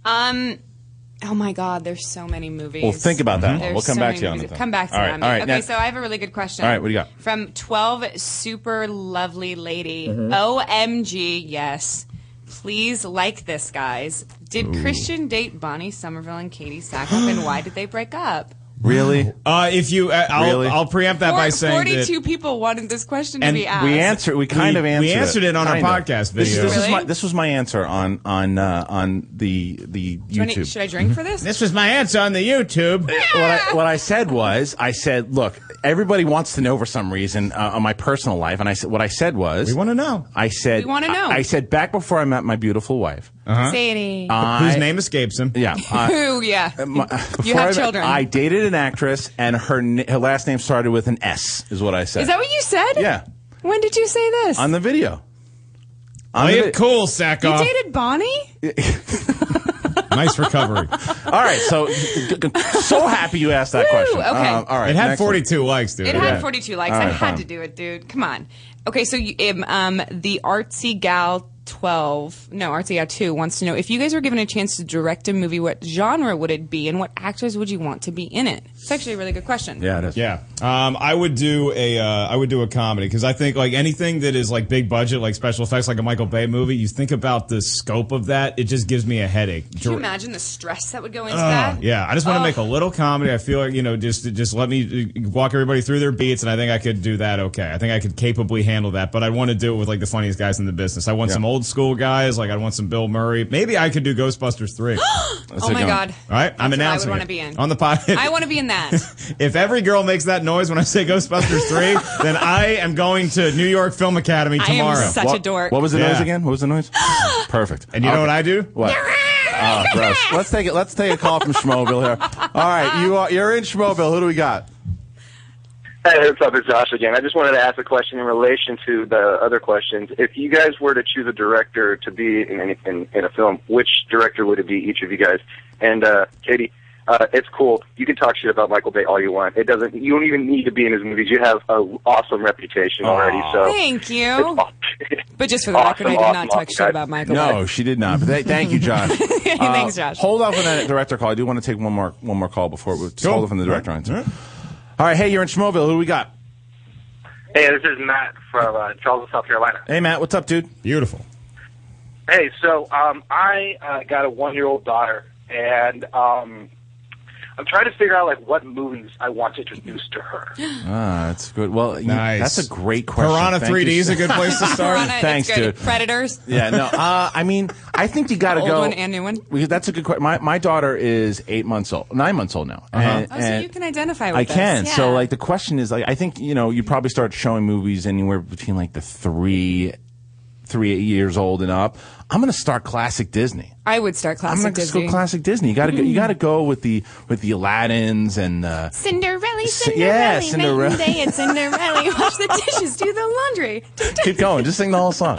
Oh my God, there's so many movies. Well, think about that. There's We'll come so back many to you on movies. it. Come back to all me right, on me. all right, Okay, now, so I have a really good question. All right, what do you got? From 12 super lovely lady. OMG, yes. Please like this, guys. Did Christian date Bonnie Somerville and Katee Sackhoff, and why did they break up? Really? If you, Really? I'll preempt that by saying 42 people wanted this question to And be asked. We answered. We kind of answered. We answered it on our Kind of. podcast video. This was my answer on the YouTube. Should I drink for this? This was my answer on the YouTube. What I said was, look, everybody wants to know for some reason on my personal life, and what I said was, We want to know. I said, We wanna know. I said back before I met my beautiful wife, Sadie. Whose name escapes him. yeah, Ooh, yeah. You before have children. I dated an actress, and her last name started with an S. Is what I said. Is that what you said? Yeah, When did you say this? on the video. Play it cool, Sackhoff. You dated Bonnie? Nice recovery. All right, so happy you asked that Woo, question. okay. All right, It had next one. 42 likes, dude. It had 42 likes. All I right, had fine. to do it, dude. Come on. Okay, so the Artsy Gal 2 wants to know, if you guys were given a chance to direct a movie, what genre would it be, and what actors would you want to be in it? It's actually a really good question. Yeah, it is. Yeah, I would do a comedy because I think like anything that is like big budget, like special effects, like a Michael Bay movie. You think about the scope of that, it just gives me a headache. Can you imagine the stress that would go into that? Yeah, I just want to make a little comedy. I feel like just let me walk everybody through their beats, and I think I could do that. Okay, I think I could capably handle that. But I want to do it with like the funniest guys in the business. I want some old school guys. Like I want some Bill Murray. Maybe I could do Ghostbusters 3. Oh my God! All right, I'm That's what announcing I would want it to be in. on the pod. I want to be in that. If every girl makes that noise when I say Ghostbusters 3, then I am going to New York Film Academy tomorrow. I am such a dork. What was the noise again? What was the noise? Perfect. And you know what I do? What? Oh, gross. Let's take a call from Schmoeville here. All right, you're in Schmoeville. Who do we got? Hey, what's up? It's Josh again. I just wanted to ask a question in relation to the other questions. If you guys were to choose a director to be in a film, which director would it be, each of you guys? And Katie, it's cool. You can talk shit about Michael Bay all you want. You don't even need to be in his movies. You have an awesome reputation already. So Thank you. But just for the record, I did not talk shit about Michael Bay. No, she did not. But thank you, Josh. Thanks, Josh. Hold off on that director call. I do want to take one more call before we Cool. hold off on the director answer. All right, hey, you're in Schmoeville. Who do we got? Hey, this is Matt from Charleston, South Carolina. Hey, Matt, what's up, dude? Beautiful. Hey, so I got a 1-year-old daughter, and I'm trying to figure out like what movies I want to introduce to her. That's good. Well, Nice. That's a great question. Piranha Thank 3D you. is a good place to start. Piranha, Thanks, it's good. dude. Predators. Yeah, no. I mean, I think you got to Old go. one and new one. That's a good question. My daughter is 9 months old now. Oh, so you can identify with I this. can. Yeah. So, like, the question is, like, I think, you probably start showing movies anywhere between, like, the 3 years old and up. I'm going to start classic Disney. I would start I'm classic going to Disney. go classic Disney. You got to go. You got to go with the Aladdins and Cinderella, yeah, Cinderella, Cinderella. night and day, it's Cinderella. Wash the dishes, do the laundry. keep going. Just sing the whole song.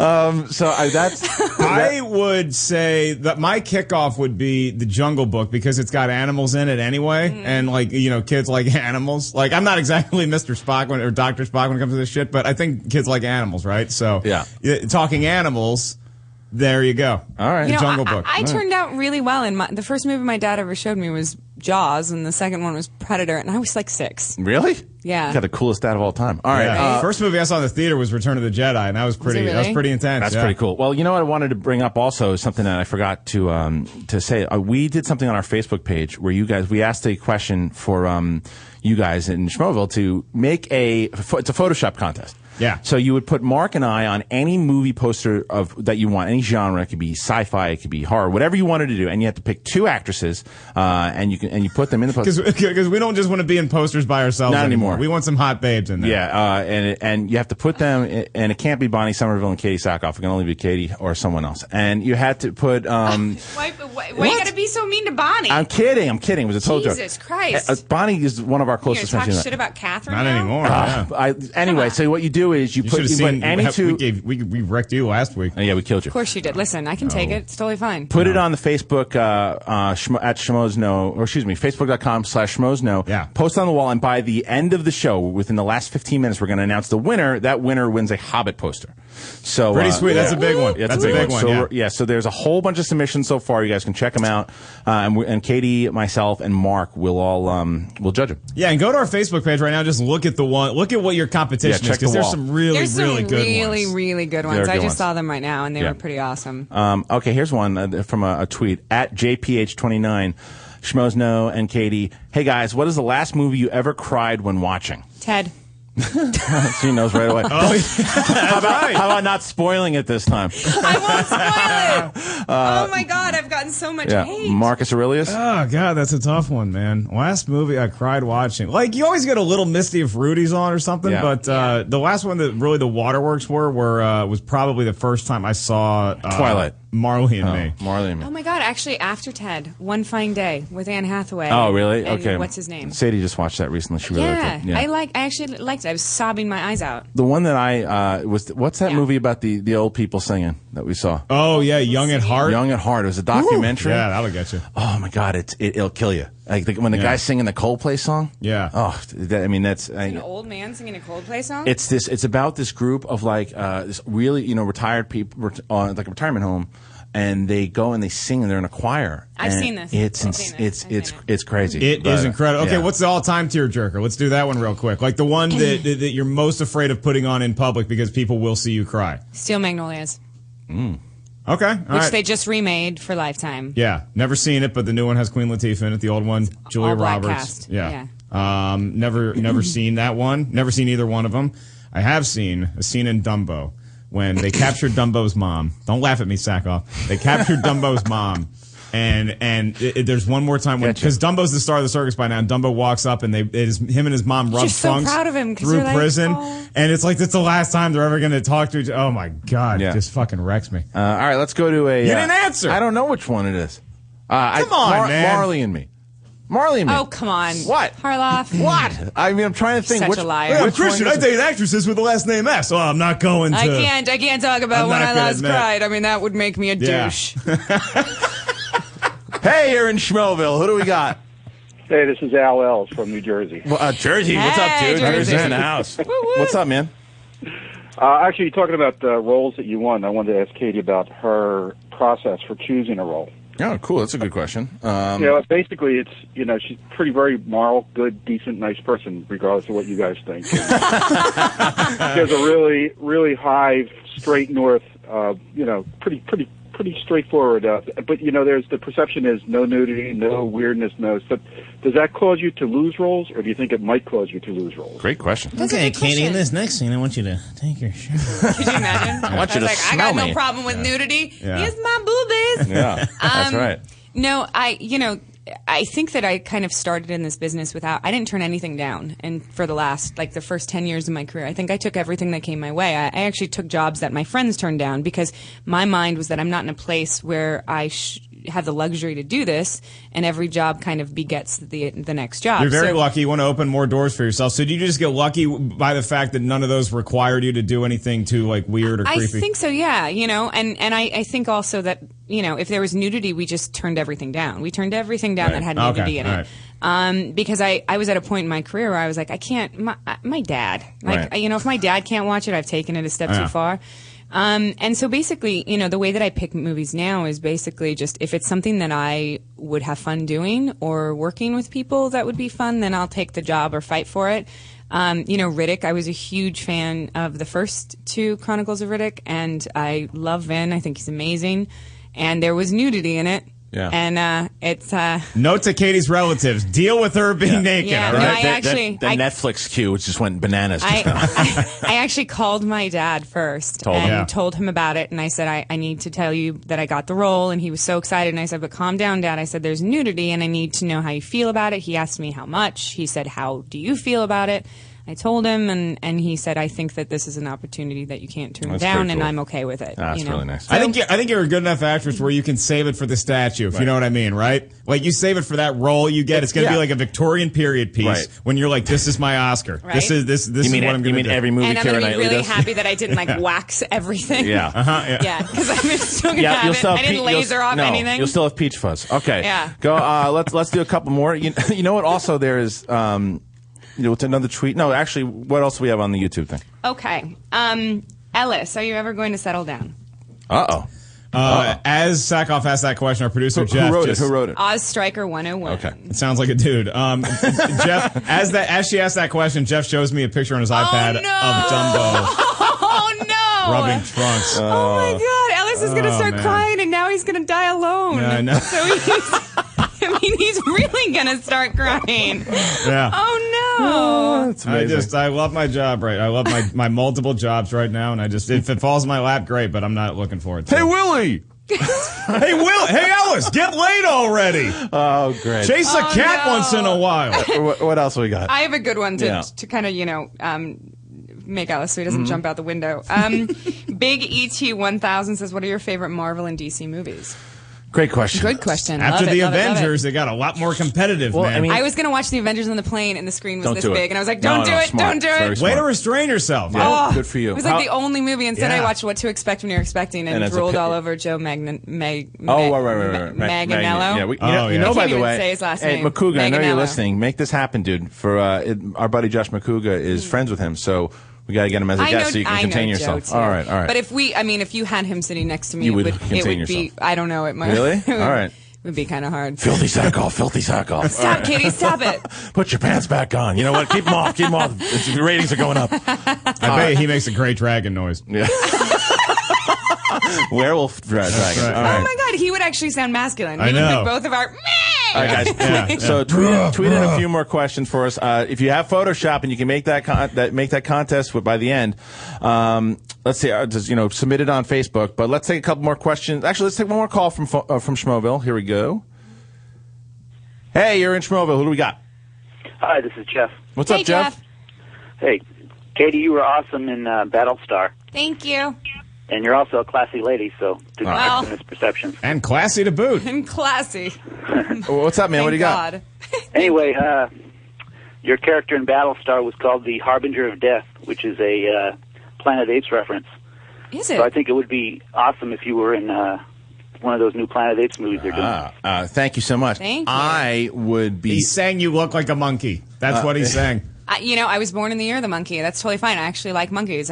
I would say that my kickoff would be the Jungle Book because it's got animals in it anyway, and like kids like animals. Like I'm not exactly Mr. Spock or Dr. Spock when it comes to this shit, but I think kids like animals, right? So yeah, talking animals. There you go. All right, the Jungle Book. I turned out really well. And the first movie my dad ever showed me was Jaws, and the second one was Predator, and I was like 6. Really? Yeah. You got the coolest dad of all time. All right. Yeah. First movie I saw in the theater was Return of the Jedi, and that was pretty. Was it That was really? pretty intense. That's yeah. pretty cool. Well, you know what I wanted to bring up also is something that I forgot to say. We did something on our Facebook page where we asked a question for you guys in Schmoeville to make it's a Photoshop contest. Yeah. So you would put Mark and I on any movie poster that you want, any genre. It could be sci-fi, it could be horror, whatever you wanted to do, and you have to pick 2 actresses, and you put them in the poster. Because we don't just want to be in posters by ourselves Not anymore. We want some hot babes in there. Yeah, and you have to put them, and it can't be Bonnie Somerville and Katee Sackhoff. It can only be Katie or someone else. And you had to put. Why you gotta be so mean to Bonnie? I'm kidding. It was a total joke. Jesus Christ. Bonnie is one of our You're gonna closest talk friends. shit about Catherine Not now? anymore. Yeah. Anyway, so what you do is you You put should have seen. any 2. We wrecked you last week. Oh, yeah, we killed you. Of course you did. Listen, I can take it. It's totally fine. Put it on the Facebook at Schmoes Know, or excuse me, Facebook.com/Schmoes Know. Yeah. Post on the wall, and by the end of the show, within the last 15 minutes, we're going to announce the winner. That winner wins a Hobbit poster. So Pretty sweet. That's a big one. That's a big one. So Yeah. so there's a whole bunch of submissions so far. You guys can check them out, and Katie, myself, and Mark will all will judge them. Yeah, and go to our Facebook page right now. Just look at what your competition is, check the because there's wall. some really There's some really good really, ones. really good ones. They're I good just ones. saw them right now, and they Yeah. were pretty awesome. Okay, here's one from a tweet at JPH29. Schmoes know, and Katie. Hey, guys, what is the last movie you ever cried when watching? Ted. She knows right away. How about not spoiling it this time? I won't spoil it. Oh my God, I've gotten so much hate. Marcus Aurelius? Oh God, that's a tough one, man. Last movie I cried watching. Like, you always get a little misty if Rudy's on or something, but the last one that really the waterworks were was probably the first time I saw Twilight. Marley and Me. Marley and Me. Oh my God, actually, after Ted, One Fine Day with Anne Hathaway. Oh, really? And Okay. what's his name? Sadie just watched that recently. She really liked it. I actually liked it. I was sobbing my eyes out. The one that I what's that movie about the old people singing that we saw? Oh yeah, Young at Heart. Young at Heart. It was a documentary. Yeah, that'll get you. Oh my God, it'll kill you. Like when the guy's singing the Coldplay song. Yeah. Oh, that's An old man singing a Coldplay song? It's about this group of like this really retired people like a retirement home. And they go and they sing, and they're in a choir. I've seen this. It's crazy. It is incredible. Okay, yeah. What's the all-time tearjerker? Let's do that one real quick. Like the one that you're most afraid of putting on in public because people will see you cry. Steel Magnolias. Okay, Which they just remade for Lifetime. Yeah, never seen it, but the new one has Queen Latifah in it. The old one, Julia all black Roberts. cast. Yeah. Never seen that one. Never seen either one of them. I have seen a scene in Dumbo when they captured Dumbo's mom. Don't laugh at me, Sackhoff. They captured Dumbo's mom. And there's one more time because Dumbo's the star of the circus by now. And Dumbo walks up and him and his mom rub trunks so proud of him through prison, like, and it's like that's the last time they're ever going to talk to each other. Oh my God, it just fucking wrecks me. All right, let's go to a. You didn't answer. I don't know which one it is. Come on, man. Marley and Me. Marley and Me. Oh, come on. What? Harloff. What? I mean, I'm trying to think. Such a liar. I'm Christian. I date actresses with the last name S. So I'm not going to. I can't talk about when I last cried. I mean, that would make me a douche. Hey, you're in Schmoville. Who do we got? Hey, this is Al Els from New Jersey. Jersey. What's up, dude? Jersey's in the house. What's up, man? Actually, talking about the roles that you won, I wanted to ask Katie about her process for choosing a role. Oh, cool. That's a good question. Basically, it's, she's pretty very moral, good, decent, nice person, regardless of what you guys think. She has a really, really high, straight north, pretty straightforward. But there's the perception is no nudity, no weirdness, no stuff. Does that cause you to lose roles, or do you think it might cause you to lose roles? Great question. Okay, Katie, in this next scene, I want you to take your shirt. Could you imagine? I want you to I got no problem with nudity. Yeah. Here's my boobies. Yeah, that's right. No, I think that I kind of started in this business I didn't turn anything down. And for the first 10 years of my career, I think I took everything that came my way. I actually took jobs that my friends turned down because my mind was that I'm not in a place where I have the luxury to do this, and every job kind of begets the next job. You're very lucky. You want to open more doors for yourself. So did you just get lucky by the fact that none of those required you to do anything too weird or creepy? I think so, yeah. And I think also that, if there was nudity, we just turned everything down. We turned everything down that had nudity in it. Right. Because I was at a point in my career where I was like, I can't, my dad, if my dad can't watch it, I've taken it a step too far. And so basically, the way that I pick movies now is basically just if it's something that I would have fun doing or working with people that would be fun, then I'll take the job or fight for it. Riddick, I was a huge fan of the first two Chronicles of Riddick, and I love Vin. I think he's amazing. And there was nudity in it. Yeah. And it's note to Katie's relatives: deal with her being naked. Yeah, all right? I Netflix queue just went bananas. I actually called my dad first told him about it, and I said I need to tell you that I got the role, and he was so excited. And I said, but calm down, Dad. I said there's nudity, and I need to know how you feel about it. He asked me how much. He said, how do you feel about it? I told him, and he said, I think that this is an opportunity that you can't turn down, and I'm okay with it. That's really nice. I think you're a good enough actress where you can save it for the statue, if you know what I mean, right? Like, you save it for that role you get. It's going to be like a Victorian period piece when you're like, this is my Oscar. Right? This is what I'm going to do. You mean every movie and I'm Keira going to be Knightley really does? happy that I didn't wax everything. Yeah. Yeah, because I'm still going to have it. I didn't laser off anything. You'll still have peach fuzz. Okay. Yeah. Go. Let's do a couple more. You know what? Also, there is. It's another tweet. No, actually, what else do we have on the YouTube thing? Okay. Ellis, are you ever going to settle down? Uh-oh. As Sackhoff asked that question, our producer Jeff Who wrote it? Oz Striker 101. Okay. It sounds like a dude. Jeff, as she asked that question, Jeff shows me a picture on his iPad of Dumbo. Oh no! Rubbing trunks. Oh my God! Ellis is going to start crying, and now he's going to die alone. Yeah, I know. So He's really gonna start crying. Yeah. Oh no. That's amazing. I love my job, right? I love my multiple jobs right now, and if it falls in my lap, great, but I'm not looking forward to it. Hey, Willie! Hey, Alice, get laid already. Oh, great. Chase a cat once in a while. What else we got? I have a good one to Yeah. kind of, make Alice so he doesn't jump out the window. Big ET1000 says, what are your favorite Marvel and DC movies? Great question. Good question. After Love the it, love it, love it. Avengers, they got a lot more competitive, Well, man. I mean- I was going to watch the Avengers on the plane, and the screen was Don't this do it. big, and I was like, No, don't do no, it, smart. don't do Very it. smart. Way to restrain yourself. Yeah, Oh, good for you. It was like the only movie. Instead, I Yeah. watched What to Expect When You're Expecting and And it's a drooled pi- all over Joe Oh, right. Maganello. Yeah, Oh, yeah. you know, I by can't the even way, say his last hey, name. Makuga, I know you're Maganello. listening. Make this happen, dude. For our buddy Josh Makuga is friends with him, so we got to get him as a guest so you can contain yourself. Joe, too. All right. But if you had him sitting next to me, You it would would contain be, yourself. I don't know, it might. Really? All right. It would be kind of hard. Filthy Sackhoff. Stop, Katie, stop it. Put your pants back on. You know what? Keep them off. The ratings are going up. I bet he makes a great dragon noise. Yeah. Werewolf dragon. Right. All right. Oh my God, he would actually sound masculine. I He would know. put both of our. All right, guys. Yeah. So tweet in a few more questions for us. If you have Photoshop and you can make that contest by the end, let's see, just submit it on Facebook. But let's take a couple more questions. Actually, let's take one more call from Schmoville. Here we go. Hey, you're in Schmoville. Who do we got? Hi, this is Jeff. What's Hey, up, Jeff? Hey, Katie, you were awesome in Battlestar, Thank you. and you're also a classy lady, so do not Well. act on misperceptions. And classy to boot. And classy. What's up, man? Thank What do you got? God. Anyway, your character in Battlestar was called the Harbinger of Death, which is a Planet of the Apes reference. Is So I it? think it would be awesome if you were in one of those new Planet of the Apes movies they're doing. Thank you so much. Thank you. I would be. He's saying you look like a monkey. That's what he's saying. I was born in the year of the monkey. That's totally fine. I actually like monkeys.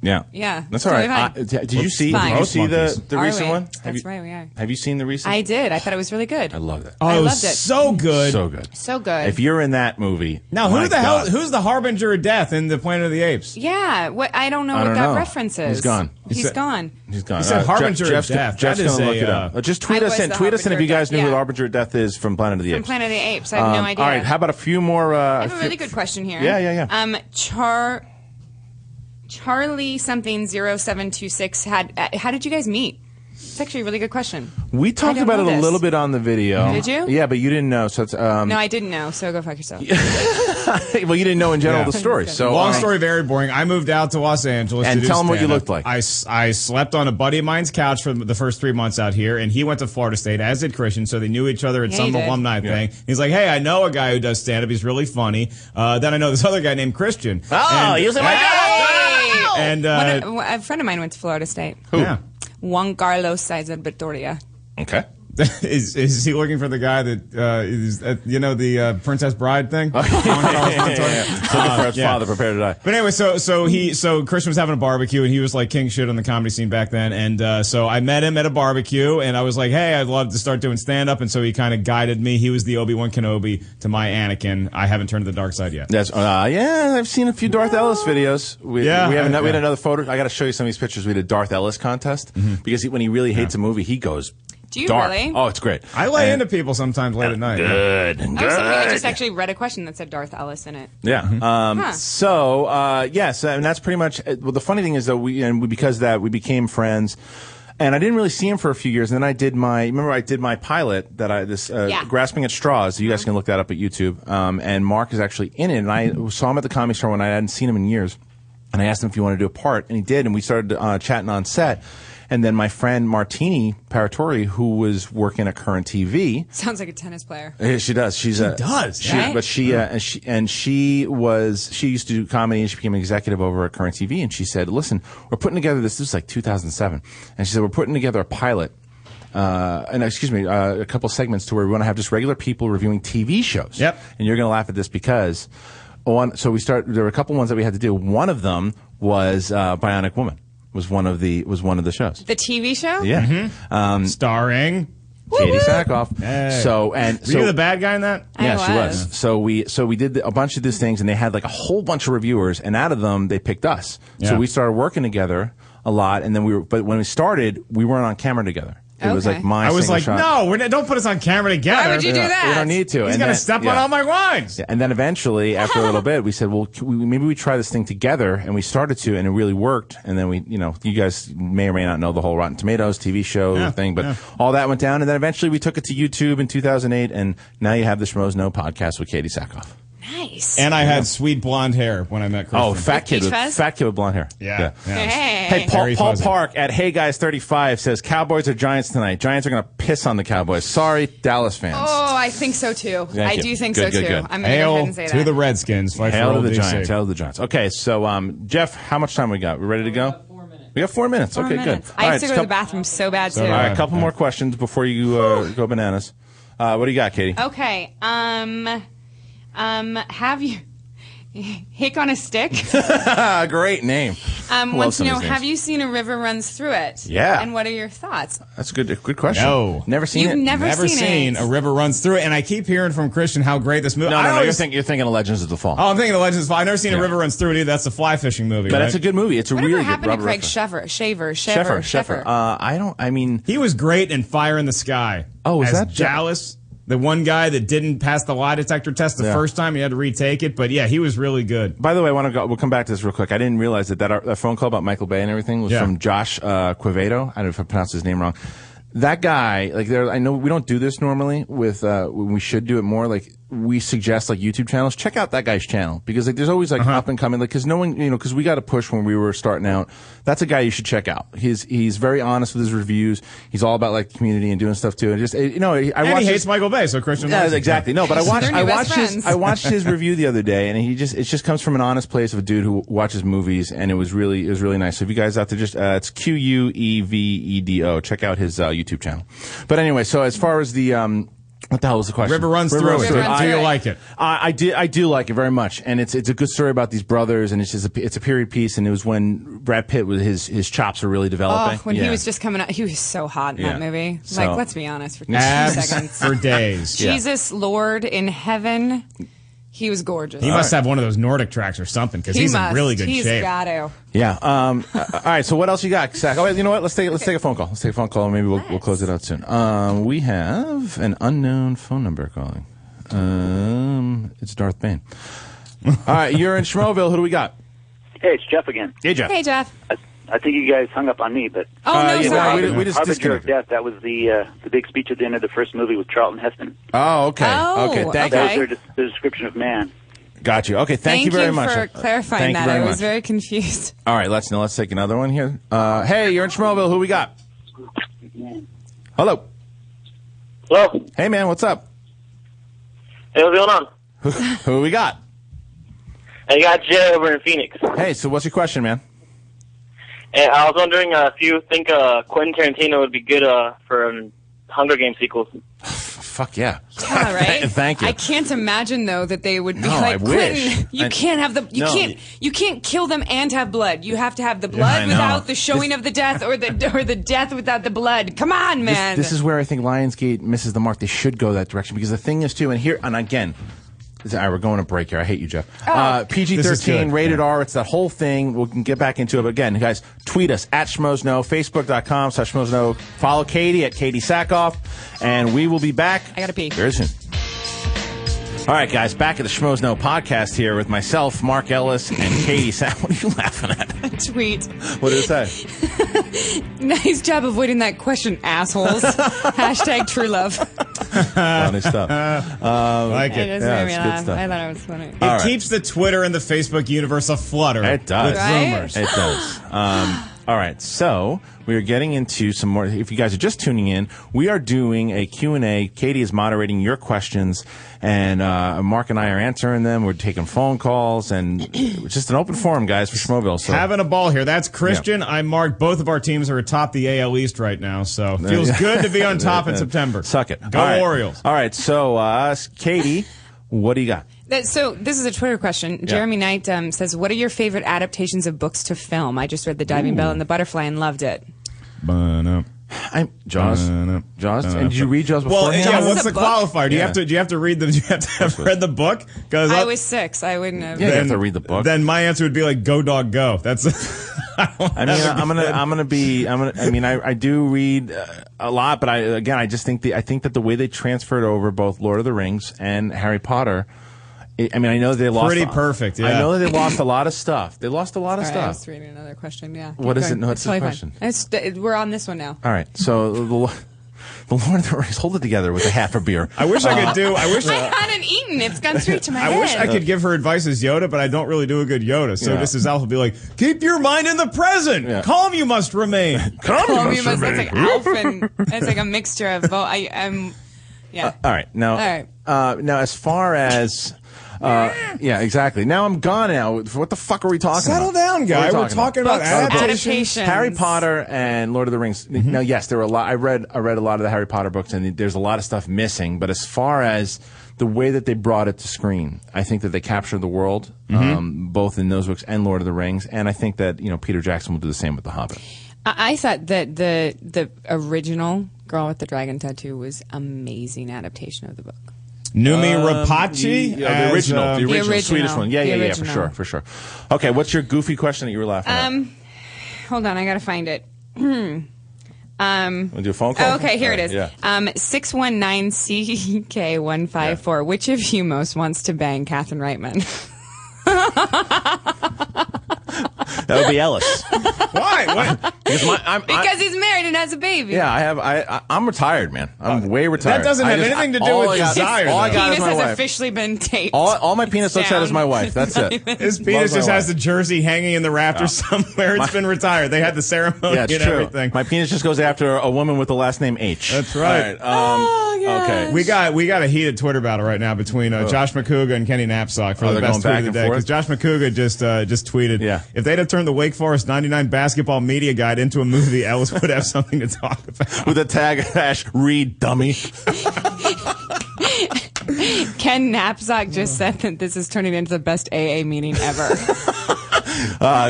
Yeah. Yeah, That's all totally right. fine. Did you see? Fine. Did you see Monkeys. the Are recent we? one? That's right, we are. Have you seen the recent? I did. I thought it was really good. I loved it. Oh, I it was loved it. so good. So good. So good. If you're in that movie, Now, my who the hell? God. Who's the Harbinger of Death in the Planet of the Apes? Yeah, I don't know I what don't that know. reference is. He's gone. He's gone. He's gone. He said Harbinger of Jeff's Death. Jeff's That is gonna look a, it up. Just tweet I us was in. the Tweet us in if Harbinger you guys of knew Death, who the yeah. Harbinger of Death is from Planet of the Apes. From Planet of the Apes. I have no idea. All right. How about a few more? I have a really good question here. Yeah. Charlie something 0726 had. How did you guys meet? It's actually a really good question. We talked about it a little bit on the video. Did you? Yeah, but you didn't know. So it's No, I didn't know. So go fuck yourself. well, you didn't know in general Yeah. the story. So Long story, very boring. I moved out to Los Angeles And to do tell 'em what you stand-up. looked like. I slept on a buddy of mine's couch for the first 3 months out here, and he went to Florida State, as did Christian, so they knew each other at Yeah, some he did. alumni thing. He's like, hey, I know a guy who does stand-up. He's really funny. Then I know this other guy named Christian. Oh, he was in my And a friend of mine went to Florida State. Who? Yeah. Juan Carlos Cesar Victoria. Okay. Is he looking for the guy that is the Princess Bride thing? So the father prepared to die. But anyway, so Christian was having a barbecue and he was like king shit on the comedy scene back then, and so I met him at a barbecue and I was like, hey, I'd love to start doing stand up, and so he kind of guided me. He was the Obi-Wan Kenobi to my Anakin. I haven't turned to the dark side yet. That's yeah. I've seen a few Darth Ellis videos. We had another photo. I got to show you some of these pictures. We did a Darth Ellis contest because when he really hates a movie, he goes. Do you dark. really? Oh, it's great. I lay into people sometimes late at night. Good. I just actually read a question that said Darth Ellis in it. Yeah. So yes, and that's pretty much. Well, the funny thing is though, because of that we became friends. And I didn't really see him for a few years. And then I did my pilot that Grasping at Straws. You guys can look that up at YouTube. And Mark is actually in it. And I saw him at the Comedy Store when I hadn't seen him in years. And I asked him if he wanted to do a part, and he did. And we started chatting on set. And then my friend Martini Paratori, who was working at Current TV. Sounds like a tennis player. Yeah, she does. She used to do comedy, and she became an executive over at Current TV. And she said, "Listen, we're putting together this was like 2007." And she said, "We're putting together a pilot, a couple segments to where we want to have just regular people reviewing TV shows." Yep. And you're going to laugh at this because there were a couple ones that we had to do. One of them was Bionic Woman. Was one of the shows. The TV show? Yeah. Starring Katee Sackhoff. Hey. Were you the bad guy in that? Yeah, she was. So we did a bunch of these things, and they had like a whole bunch of reviewers, and out of them they picked us. Yeah. So we started working together a lot, and then but when we started, we weren't on camera together. It was like my I was single like, shot. no, don't put us on camera together. Why would you do that? We don't need to. He's And going to then- step on yeah. all my lines. Yeah, and then eventually, after a little bit, we said, well, maybe we try this thing together, and we started to, and it really worked. And then you guys may or may not know the whole Rotten Tomatoes TV show thing, but all that went down. And then eventually we took it to YouTube in 2008, and now you have the Schmoes Know podcast with Katee Sackhoff. Nice. And I had sweet blonde hair when I met Christian. Oh, fat kid with blonde hair. Yeah. Hey, Paul Park at Hey Guys 35 says Cowboys or Giants tonight. Giants are going to piss on the Cowboys. Sorry, Dallas fans. Oh, I think so too. Thank I you. do think Good, so good, too. good. I'm going to go ahead and say to that. the Redskins. Fight Hail for to old the DC. Giants. Hail to the Giants. Okay, so Jeff, how much time we got? We ready to go? We got 4 minutes. 4 Okay, minutes. good. I have to go to the bathroom so bad too. All right, a couple more questions before you go bananas. What do you got, Katie? Okay. Have you Hick on a Stick? Great name. Love Wants to some of know, these have names. you seen A River Runs Through It? Yeah. And what are your thoughts? That's a good question. No. Never seen You've it? never seen it. A River Runs Through It. And I keep hearing from Christian how great this movie No, I you're always- thinking of Legends of the Fall. Oh, I'm thinking of Legends of Fall. I've never seen Yeah. A River Runs Through It either. That's the fly fishing movie, But right? it's a good movie. It's a Whatever really happened good to rubber Craig reference. Sheffer? I mean, he was great in Fire in the Sky. Oh, is as that Dallas? The one guy that didn't pass the lie detector test the first time, he had to retake it. But yeah, he was really good. By the way, we'll come back to this real quick. I didn't realize that phone call about Michael Bay and everything was from Josh Quevedo. I don't know if I pronounced his name wrong. That guy, I know we don't do this normally with, when we should do it more, we suggest YouTube channels. Check out that guy's channel because there's always up and coming, cause no one, cause we got to push when we were starting out. That's a guy you should check out. He's very honest with his reviews. He's all about the community and doing stuff too. And just, And he hates Michael Bay, so Christian Yeah, loves him. exactly. No, but I watched friends. his review the other day, and it just comes from an honest place of a dude who watches movies, and it was really nice. So if you guys out there, just it's Quevedo. Check out his YouTube channel. But anyway, so as far as the what the hell was the question? River Runs Through It. Do you like it? I do like it very much, and it's a good story about these brothers, and it's a period piece, and it was when Brad Pitt was his chops were really developing. Oh, when he was just coming out, he was so hot in that movie. So- Let's be honest for 2 Abs seconds. for days. Jesus Lord in heaven, he was gorgeous. He must have one of those Nordic tracks or something because he's in really good He's shape. got to. Yeah. All right. So what else you got, Zach? Oh, wait, you know what? Let's take a phone call. And maybe we'll close it out soon. We have an unknown phone number calling. It's Darth Bane. All right. You're in Schmoeville. Who do we got? Hey, it's Jeff again. Hey, Jeff. Hey, Jeff. I think you guys hung up on me, but Oh, no, yeah, sorry. we just Harbinger of disconnected. Death. That was the big speech at the end of the first movie with Charlton Heston. Oh, okay. Oh, okay. Thank That you. was the description of man. Got you. Okay. Thank you very much. for clarifying Thank you that. very I was much. very confused. All right. Let's take another one here. Hey, you're in Schmoeville. Who we got? Hello. Hello. Hey, man. What's up? Hey, what's going on? Who we got? I got Jay over in Phoenix. Hey. So what's your question, man? And I was wondering if you think Quentin Tarantino would be good for a Hunger Games sequel. Fuck yeah. Yeah, right? Thank you. I can't imagine though that they would be No, like, I wish. Quentin, you I- can't have the No. you can't kill them and have blood. You have to have the I blood know. without the showing of the death, or the death without the blood. Come on, man. This is where I think Lionsgate misses the mark. They should go that direction because the thing is too, and again, all right, we're going to break here. I hate you, Jeff. Oh. This is PG-13, good. rated Yeah. R. It's that whole thing. We can get back into it. But again, guys, tweet us at SchmoesKnow, Facebook.com/SchmoesKnow. Follow Katie at Katee Sackhoff, and we will be back. I gotta pee. Very soon. All right, guys, back at the Schmoes Know podcast here with myself, Mark Ellis, and Katee Sackhoff. What are you laughing at? Tweet. What did it say? Nice job avoiding that question, assholes. Hashtag true love. Funny stuff. Like It it. just Yeah, made me it's good laugh. stuff. I thought it was funny. It All right. keeps the Twitter and the Facebook universe aflutter. It does. With Right? rumors. It does. All right, so we are getting into some more. If you guys are just tuning in, we are doing a Q&A. Katie is moderating your questions, and Mark and I are answering them. We're taking phone calls, and it's just an open forum, guys, for Schmoeville. So Having a ball here. That's Christian. I'm Mark. Both of our teams are atop the AL East right now, so feels good to be on top in September. Suck it. Go All right. Orioles. All right, so Katie, what do you got? So this is a Twitter question. Jeremy Knight says, "What are your favorite adaptations of books to film?" I just read The Diving Bell and the Butterfly and loved it. Jaws. And did you read Jaws Well, beforehand? yeah. What's the the book? qualifier? Do you Yeah. have to? Do you have to read the? Do you have to have read the book? Because I was 6. I wouldn't have. Yeah, you have to read the book. Then my answer would be like, "Go dog, go." That's I do read a lot, but I just think that the way they transferred over both Lord of the Rings and Harry Potter, I know they lost pretty perfect. Yeah. I know that they lost a lot of stuff. They lost a lot of All right, stuff. I was reading another question. Yeah. What is Keep it? going. No, what's It's the totally question? fine. We're on this one now. All right. So the Lord of the Rings, hold it together with a half a beer. I wish I could do. I hadn't eaten. It's gone straight to my head. I wish I could give her advice as Yoda, but I don't really do a good Yoda. So this is Alf will be like, keep your mind in the present. Yeah. Calm you must remain. Calm you must. That's like Alf, and it's like a mixture of both. Yeah. All right. Now, now as far as. Yeah, exactly. Now I'm gone now. What the fuck are we talking about? Settle down, guy. We're talking about adaptations. Harry Potter and Lord of the Rings. Now, yes, there were a lot. I read a lot of the Harry Potter books, and there's a lot of stuff missing. But as far as the way that they brought it to screen, I think that they captured the world, both in those books and Lord of the Rings. And I think that Peter Jackson will do the same with The Hobbit. I thought that the original Girl with the Dragon Tattoo was amazing adaptation of the book. Numi Rapace? The original Swedish one. Yeah, for sure. Okay, what's your goofy question that you were laughing at? Hold on, I gotta find it. Want to do a phone call? Okay, here it is. Yeah. 619CK154. Which of you most wants to bang Catherine Reitman? That would be Ellis. Why? What? Because he's married and has a baby. Yeah, I'm retired, man. I'm way retired. That doesn't have anything to do with desire. All I got penis is my has wife. Officially been taped. All my penis looks at is my wife. That's it. His penis just has the jersey hanging in the rafters somewhere. It's been retired. They had the ceremony it's and true. everything. My penis just goes after a woman with the last name H. That's right. Okay. We got a heated Twitter battle right now between Josh McCouga and Kenny Knapsack for the best tweet of the day. Because Josh McCouga just tweeted, if they'd have turned the Wake Forest 99 basketball media guide into a movie, Ellis would have something to talk about. With a tag hash, read dummy. Ken Knapsack just said that this is turning into the best AA meeting ever.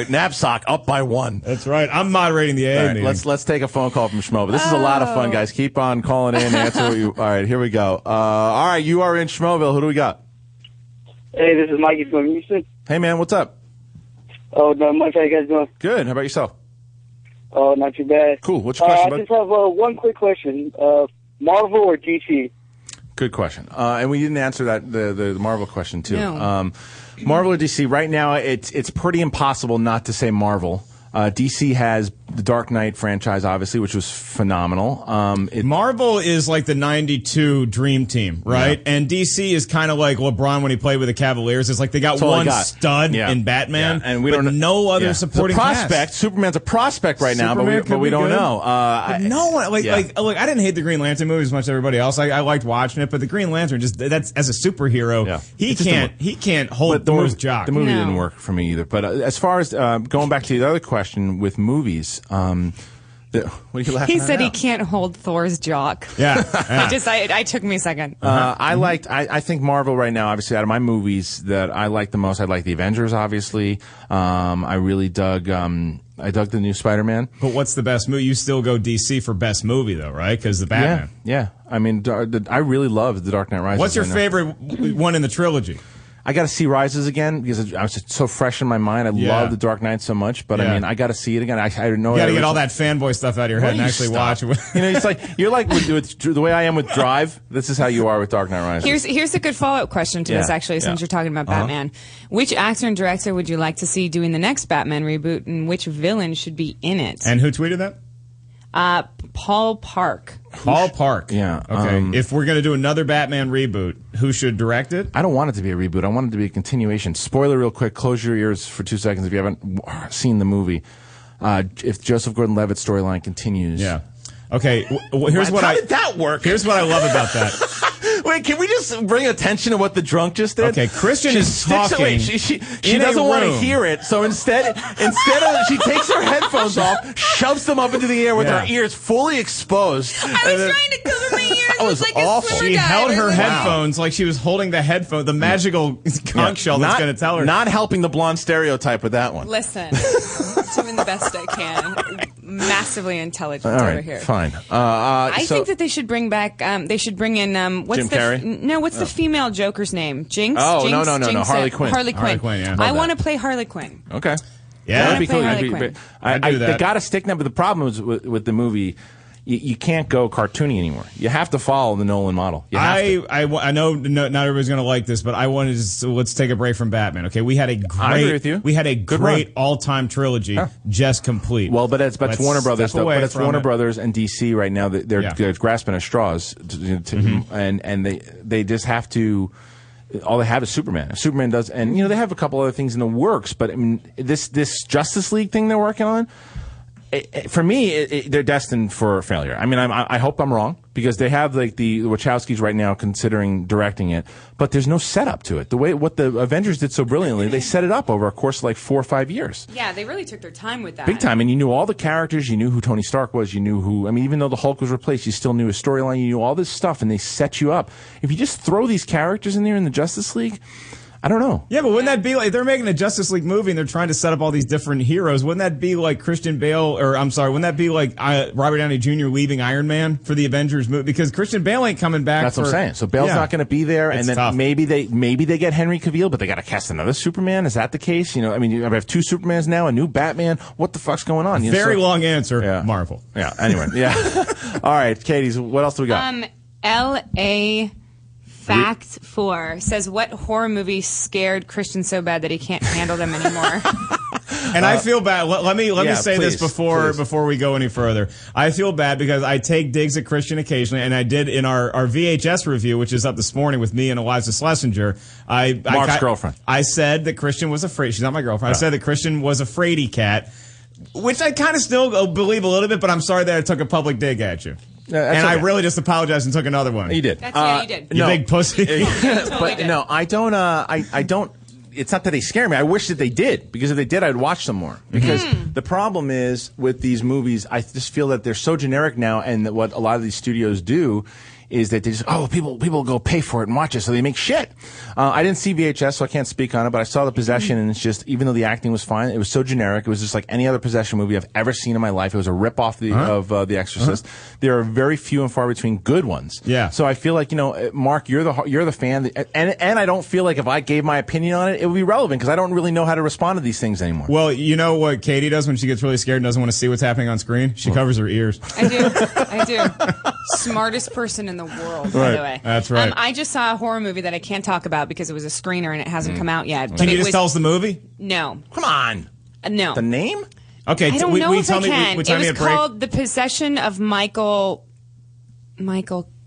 Knapsack up by 1. That's right. I'm moderating the AA meeting. Let's take a phone call from Schmo. This is a lot of fun, guys. Keep on calling in. Answer what you. All right, here we go. All right, you are in Schmoville. Who do we got? Hey, this is Mikey from Houston. Hey, man, what's up? Oh, not much. How you guys doing? Good. How about yourself? Oh, not too bad. Cool. What's your question, I just have one quick question. Marvel or DC? Good question. And we didn't answer that the Marvel question too. No. Marvel or DC? Right now, it's pretty impossible not to say Marvel. DC has the Dark Knight franchise, obviously, which was phenomenal. Marvel is like the 92 Dream Team, right? Yeah. And DC is kind of like LeBron when he played with the Cavaliers. It's like they got one stud in Batman, and we don't no other supporting prospect. cast. Superman's a prospect right now, but we don't know. No one look. I didn't hate the Green Lantern movie as much as everybody else. I liked watching it, but the Green Lantern that's as a superhero, he can't hold Thor's jock. The movie didn't work for me either. But as far as going back to the other question with movies. What are you laughing He at said now? he can't hold Thor's jock. Yeah. I took me a second. I think Marvel right now, obviously, out of my movies that I like the most, I like the Avengers, obviously. I really dug the new Spider-Man. But what's the best movie? You still go DC for best movie, though, right? Because the Batman. Yeah. I mean, I really love The Dark Knight Rises. What's your favorite one in the trilogy? I got to see Rises again because I was just so fresh in my mind. I love The Dark Knight so much, but I mean, I got to see it again. I know you got to get all that fanboy stuff out of your head and actually watch it. You're like with the way I am with Drive. This is how you are with Dark Knight Rises. Here's a good follow-up question to this, actually, since you're talking about Batman. Which actor and director would you like to see doing the next Batman reboot, and which villain should be in it? And who tweeted that? Paul Park. Paul Park. Yeah. Okay. If we're going to do another Batman reboot, who should direct it? I don't want it to be a reboot. I want it to be a continuation. Spoiler real quick. Close your ears for 2 seconds if you haven't seen the movie. If Joseph Gordon-Levitt's storyline continues. Yeah. Okay. How did that work? Here's what I love about that. Wait, can we just bring attention to what the drunk just did? Okay, Christian is talking. She doesn't want to hear it, so instead she takes her headphones off, shoves them up into the air with her ears fully exposed. I was trying to cover my ears. That was like awful. She held her headphones like she was holding the magical conch shell that's going to tell her. Not helping the blonde stereotype with that one. Listen, doing the best I can. Massively intelligent All over right, here. fine. I think that they should bring back. They should bring in. Jim Carrey? What's the female Joker's name? Jinx. Oh, Jinx? no. Jinx, Harley Quinn. Harley Quinn. Yeah. I want to play Harley Quinn. Okay. Yeah. That'd be cool. Harley Quinn. I'd do that. They got to stick now, but the problem is with the movie, you can't go cartoony anymore. You have to follow the Nolan model. You have to. I know not everybody's going to like this, but I wanted to. So let's take a break from Batman. Okay, we had a great. I agree with you. We had a Good great run. all-time trilogy, just complete. Well, but it's Let's Warner Brothers. step away But it's from Warner it. Brothers and DC right now. They're grasping at straws, and they just have to. All they have is Superman. Superman does, and they have a couple other things in the works. But I mean, this Justice League thing they're working on. For me, they're destined for failure. I mean, I hope I'm wrong because they have like the Wachowskis right now considering directing it, but there's no setup to it. What the Avengers did so brilliantly, they set it up over a course of like 4 or 5 years. Yeah, they really took their time with that. Big time. And you knew all the characters. You knew who Tony Stark was. You knew who, I mean, even though the Hulk was replaced, you still knew his storyline. You knew all this stuff, and they set you up. If you just throw these characters in there in the Justice League, I don't know. Yeah, but wouldn't that be like they're making a Justice League movie and they're trying to set up all these different heroes? Wouldn't that be like Christian Bale, or I'm sorry, wouldn't that be like Robert Downey Jr. leaving Iron Man for the Avengers movie? Because Christian Bale ain't coming back. That's what I'm saying. So Bale's not going to be there, and then tough. maybe they get Henry Cavill, but they got to cast another Superman. Is that the case? I mean, you have 2 Supermans now, a new Batman. What the fuck's going on? Very long answer. Marvel. Yeah. Anyway. Yeah. All right, Katie's. What else do we got? L.A. Fact 4 says, what horror movie scared Christian so bad that he can't handle them anymore? And I feel bad. Let me say please, this before we go any further. I feel bad because I take digs at Christian occasionally, and I did in our VHS review, which is up this morning with me and Eliza Schlesinger. Mark's girlfriend. I said that Christian was afraid. She's not my girlfriend. I said that Christian was a fraidy cat, which I kind of still believe a little bit, but I'm sorry that I took a public dig at you. And okay. I really just apologized and took another one. You did. You did. You big pussy. But no, I don't. I don't. It's not that they scare me. I wish that they did, because if they did, I'd watch them more. Because the problem is with these movies, I just feel that they're so generic now, and that what a lot of these studios do is that they just, people go pay for it and watch it, so they make shit. I didn't see VHS, so I can't speak on it, but I saw The Possession, and it's just, even though the acting was fine, it was so generic. It was just like any other Possession movie I've ever seen in my life. It was a rip-off of The Exorcist. There are very few and far between good ones. Yeah. So I feel like, Mark, you're the fan, and I don't feel like if I gave my opinion on it, it would be relevant, because I don't really know how to respond to these things anymore. Well, you know what Katie does when she gets really scared and doesn't want to see what's happening on screen? She covers her ears. I do. Smartest person in the world, by the way. That's right. I just saw a horror movie that I can't talk about because it was a screener and it hasn't come out yet. Can you just tell us the movie? No. Come on. No. The name? Okay, I don't know if I can. We It was called The Possession of Michael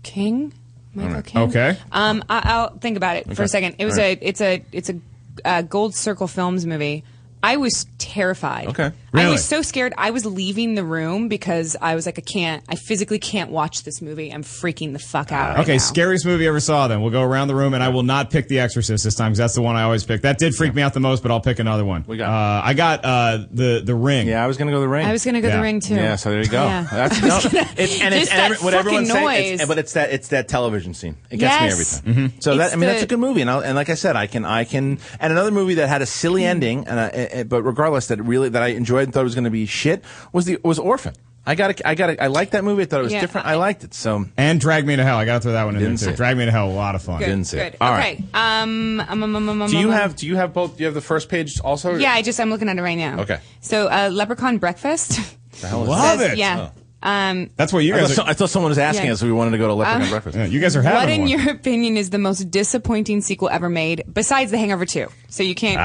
King. Michael King. Okay. I'll think about it for a second. It was it's a Gold Circle Films movie. I was terrified. Okay. I was so scared. I was leaving the room because I was like, I physically can't watch this movie. I'm freaking the fuck out right Okay, now. scariest movie you ever saw then. We'll go around the room, and I will not pick The Exorcist this time because that's the one I always pick. That did freak me out the most, but I'll pick another one. We got I got The Ring. Yeah, I was going to go The Ring. I was going to go The Ring, too. Yeah, so there you go. Yeah. That's, what everyone says, but it's that television scene. It gets me every time. Mm-hmm. So that's a good movie, and like I said, I can, and another movie that had a silly ending, but regardless, that I enjoyed and thought it was going to be shit was Orphan. I liked that movie. I thought it was different. I liked it. So and Drag Me to Hell. I got to throw that one in there too. it. Drag Me to Hell, a lot of fun. Didn't see it. Good. All Okay. right. Do you have both? Do you have the first page also? Yeah, I'm looking at it right now. Okay. So, Leprechaun Breakfast. The hell is Love that? it. Yeah. That's what you guys. I thought someone was asking Yeah. us if we wanted to go to Leprechaun Breakfast. Yeah, you guys are having What, in one. your opinion, is the most disappointing sequel ever made besides The Hangover 2? So you can't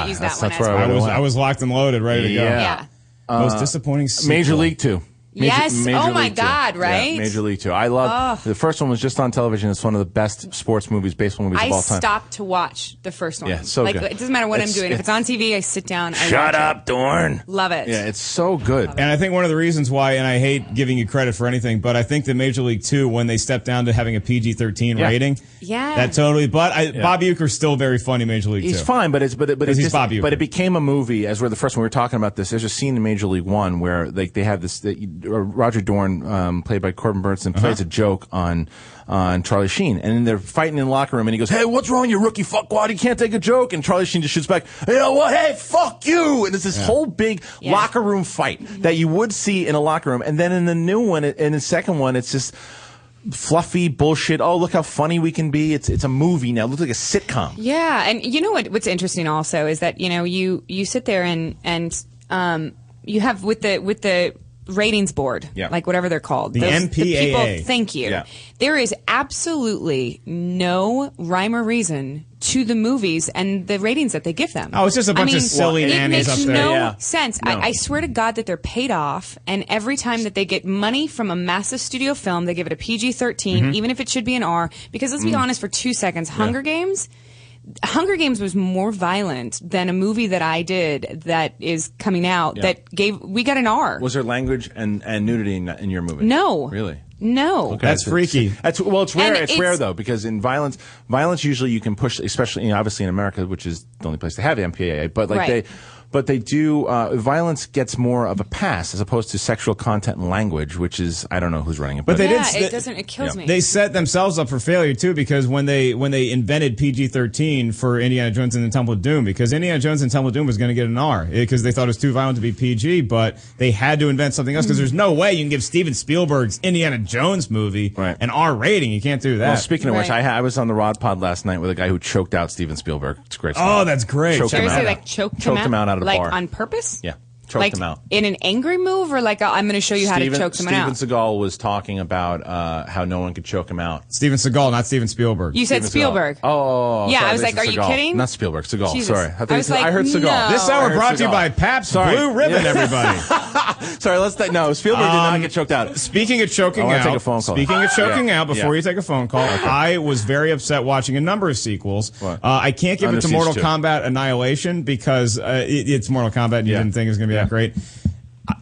use that one. that's where I was locked and loaded, ready to go. Yeah. Most disappointing sequel. Major League 2. Yes. Oh my League 2. God, right? Yeah, Major League 2. I love the first one was just on television. It's one of the best sports movies, baseball movies of all time. I stopped to watch the first one. Yeah, so like, good. It doesn't matter what I'm doing. If it's on TV, I sit down. I Shut watch up, it. Dorn. Love it. Yeah, it's so good. And I think one of the reasons why, and I hate giving you credit for anything, but I think that Major League 2, when they stepped down to having a PG-13 rating, Yeah. that totally. But Bob Uecker's still very funny in Major League 2. He's fine, but he's Bob Uecker. But it became a movie. As we're the first one we were talking about this. There's a scene in Major League 1 where they have this. Roger Dorn, played by Corbin Burnson, plays a joke on Charlie Sheen, and then they're fighting in the locker room, and he goes, "Hey, what's wrong, you rookie fuckwad? You can't take a joke." And Charlie Sheen just shoots back, "You know what? Hey, fuck you!" And it's this whole big locker room fight that you would see in a locker room, and then in the new one, in the second one, it's just fluffy bullshit. Oh, look how funny we can be. It's a movie now. It looks like a sitcom. Yeah, and you know what's interesting also is that you sit there and you have with the ratings board, like whatever they're called, the MPAA. The people, thank you. Yeah. There is absolutely no rhyme or reason to the movies and the ratings that they give them. Oh, it's just a bunch of silly nannies up there. It makes no Yeah. sense. No. I swear to God that they're paid off, and every time that they get money from a massive studio film, they give it a PG-13, even if it should be an R. Because let's be honest for 2 seconds, Hunger Games was more violent than a movie that I did that is coming out that we got an R. Was there language and nudity in your movie? No. Really? No. Okay, That's freaky. It's rare. And It's rare though, because in violence usually you can push, especially obviously in America, which is the only place they have MPAA. But they do. Violence gets more of a pass as opposed to sexual content and language, which is I don't know who's running it. But they it kills me. They set themselves up for failure too, because when they invented PG-13 for Indiana Jones and the Temple of Doom, because Indiana Jones and Temple of Doom was going to get an R because they thought it was too violent to be PG, but they had to invent something else because there's no way you can give Steven Spielberg's Indiana Jones movie an R rating. You can't do that. Well, speaking of which, I was on the Rod Pod last night with a guy who choked out Steven Spielberg. It's great. Oh, that's great. Choked him out. Choked him out of the like bar. on purpose? Yeah. Choked him out. In an angry move, or like I'm going to show you how to choke someone out? Steven Seagal was talking about how no one could choke him out. Steven Seagal, not Steven Spielberg. You said Spielberg. Oh, yeah. sorry, I was like, are Seagal. you kidding? Not Spielberg. Seagal. Jesus. Sorry. I heard Seagal. no. This hour brought to you by Pabst Blue Ribbon, everybody. Sorry, no, Spielberg did not get choked out. Speaking of choking out, take a phone call. Speaking of choking out, before you take a phone call, I was very upset watching a number of sequels. I can't give it to Mortal Kombat Annihilation because it's Mortal Kombat and you didn't think it was going to be that great.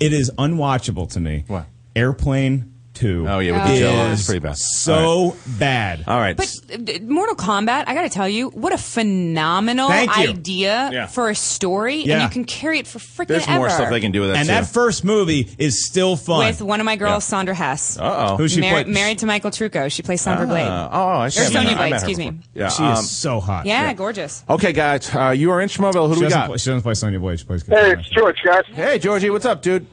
It is unwatchable to me. What? Airplane 2. Oh, yeah, with the Jello. It's pretty bad. So bad. All right. But Mortal Kombat, I got to tell you, what a phenomenal idea for a story, and you can carry it for freaking There's ever. more stuff they can do with that, and too. that first movie is still fun. With one of my girls, Sandra Hess. Uh-oh. Who she married to Michael Trucco. She plays Sandra Blade. I see. Or Sonya Blade, excuse me. Yeah, she is so hot. Yeah, gorgeous. Okay, guys, you are in Schmoes. Who do we got? She doesn't play Sonya Blade. She plays Hey, it's George, guys. Hey, Georgie, what's up, dude?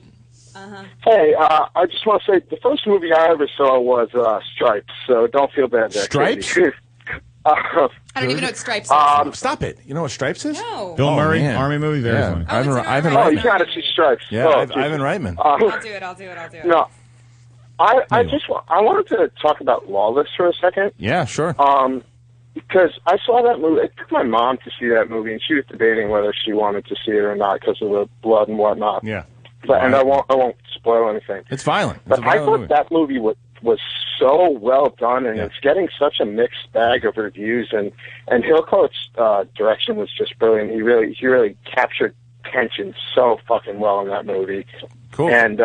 Hey, I just want to say the first movie I ever saw was Stripes, so don't feel bad there. Stripes? I don't even know what Stripes is. Stop it. You know what Stripes is? No. Bill Murray, man. Army movie, very funny. Ivan Oh, Reitman. you got to see Stripes. Yeah, oh, Ivan Reitman. I'll do it. No, I wanted to talk about Lawless for a second. Yeah, sure. Because I saw that movie. I took my mom to see that movie, and she was debating whether she wanted to see it or not because of the blood and whatnot. Yeah. And I won't spoil anything. It's violent. It's But a violent I thought movie. that movie was so well done, and it's getting such a mixed bag of reviews. And Hillcoat's direction was just brilliant. He really captured tension so fucking well in that movie. Cool. And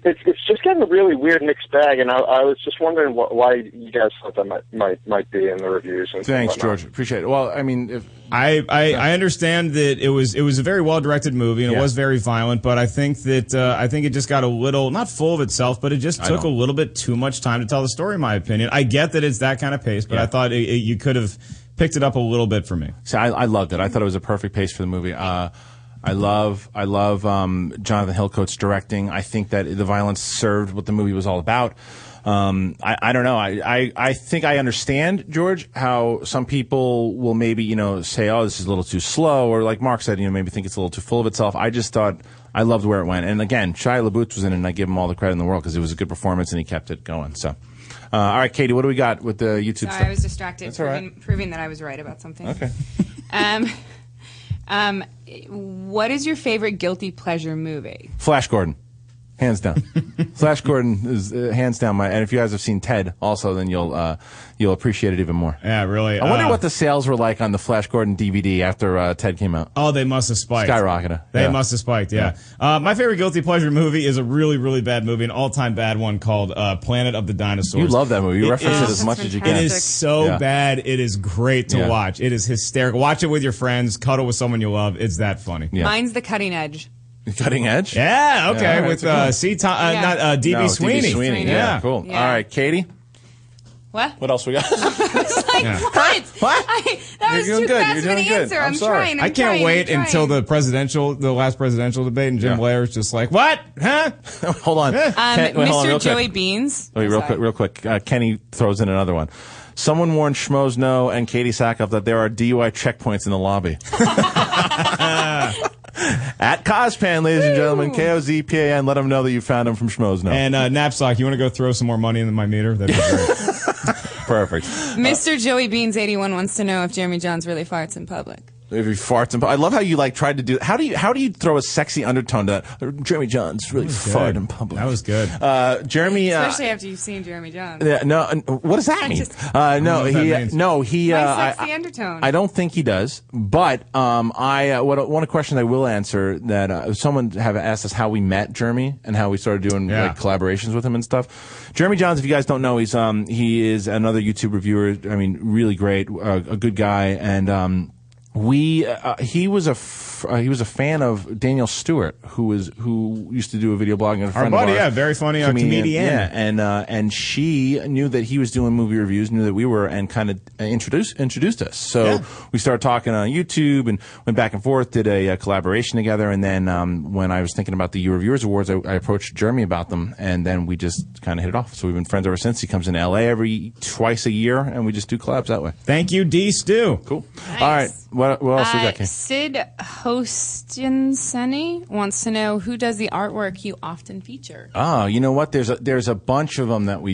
it's just getting a really weird mixed bag. And I was just wondering why you guys thought that might be in the reviews. And Thanks, whatnot. George. Appreciate it. Well, I mean, I understand that it was a very well directed movie and it was very violent, but I think that it just got a little not full of itself, but it just took a little bit too much time to tell the story. In my opinion, I get that it's that kind of pace, but I thought you could have picked it up a little bit for me. See, I loved it. I thought it was a perfect pace for the movie. I love Jonathan Hillcoat's directing. I think that the violence served what the movie was all about. I don't know. I think I understand, George, how some people will maybe, say, oh, this is a little too slow, or like Mark said, maybe think it's a little too full of itself. I just thought I loved where it went. And again, Shia LaBeouf was in it, and I give him all the credit in the world because it was a good performance and he kept it going. So, all right, Katie, what do we got with the YouTube Sorry, stuff? I was distracted, That's all right. proving that I was right about something. Okay. What is your favorite guilty pleasure movie? Flash Gordon. Hands down. Flash Gordon is hands down and if you guys have seen Ted also, then you'll appreciate it even more. Yeah, really. I wonder what the sales were like on the Flash Gordon DVD after Ted came out. Oh, they must have spiked. Skyrocketed. They must have spiked, yeah. My favorite guilty pleasure movie is a really, really bad movie, an all-time bad one called Planet of the Dinosaurs. You love that movie. You reference it as much as you can. It is so bad. It is great to watch. It is hysterical. Watch it with your friends. Cuddle with someone you love. It's that funny. Yeah. Mine's The Cutting Edge. Cutting Edge? Yeah, okay. Yeah, with not D.B. Sweeney. D.B. Sweeney. Yeah, cool. Yeah. All right, Katie? What? What else we got? I was like, Yeah. what? What? That was You're doing too good. fast You're of an doing good. answer. I'm sorry. trying. I can't wait until the last presidential debate, and Jim Blair's just like, what? Huh? Hold on. Mr. Joey Beans. Wait, real quick. Kenny throws in another one. Someone warned Schmoes No and Katee Sackhoff that there are DUI checkpoints in the lobby. At Cospan, ladies and gentlemen, KOZPAN, let them know that you found him from Schmoes No. And Knapsack, you want to go throw some more money in my meter? That'd be great. Perfect. Mr. Joey Beans 81 wants to know if Jeremy Johns really farts in public. If he farts, I love how you tried to do. How do you throw a sexy undertone to that? Jeremy Johns really farted in public. That was good. Jeremy, Especially after you've seen Jeremy Johns. Yeah, no. What does that mean? He. My sexy undertone. I don't think he does. But one of the questions I will answer that someone have asked us how we met Jeremy and how we started doing collaborations with him and stuff. Jeremy Johns, if you guys don't know, he is another YouTube reviewer. I mean, really great, a good guy, and he was a fan of Daniel Stewart, who used to do a video blog. And a friend Our buddy, of ours, very funny comedian. Yeah, and she knew that he was doing movie reviews, knew that we were, and kind of introduced us. So we started talking on YouTube and went back and forth, did a collaboration together, and then when I was thinking about the U Reviewers Awards, I approached Jeremy about them, and then we just kind of hit it off. So we've been friends ever since. He comes in LA twice a year, and we just do collabs that way. Thank you, D. Stu. Cool. Nice. All right. What else we got, Kay? Sid Hostinseni wants to know who does the artwork you often feature. Oh, you know what? There's a bunch of them that we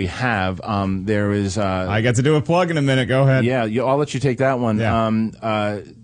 have. There is. I got to do a plug in a minute. Go ahead. Yeah, I'll let you take that one. Yeah.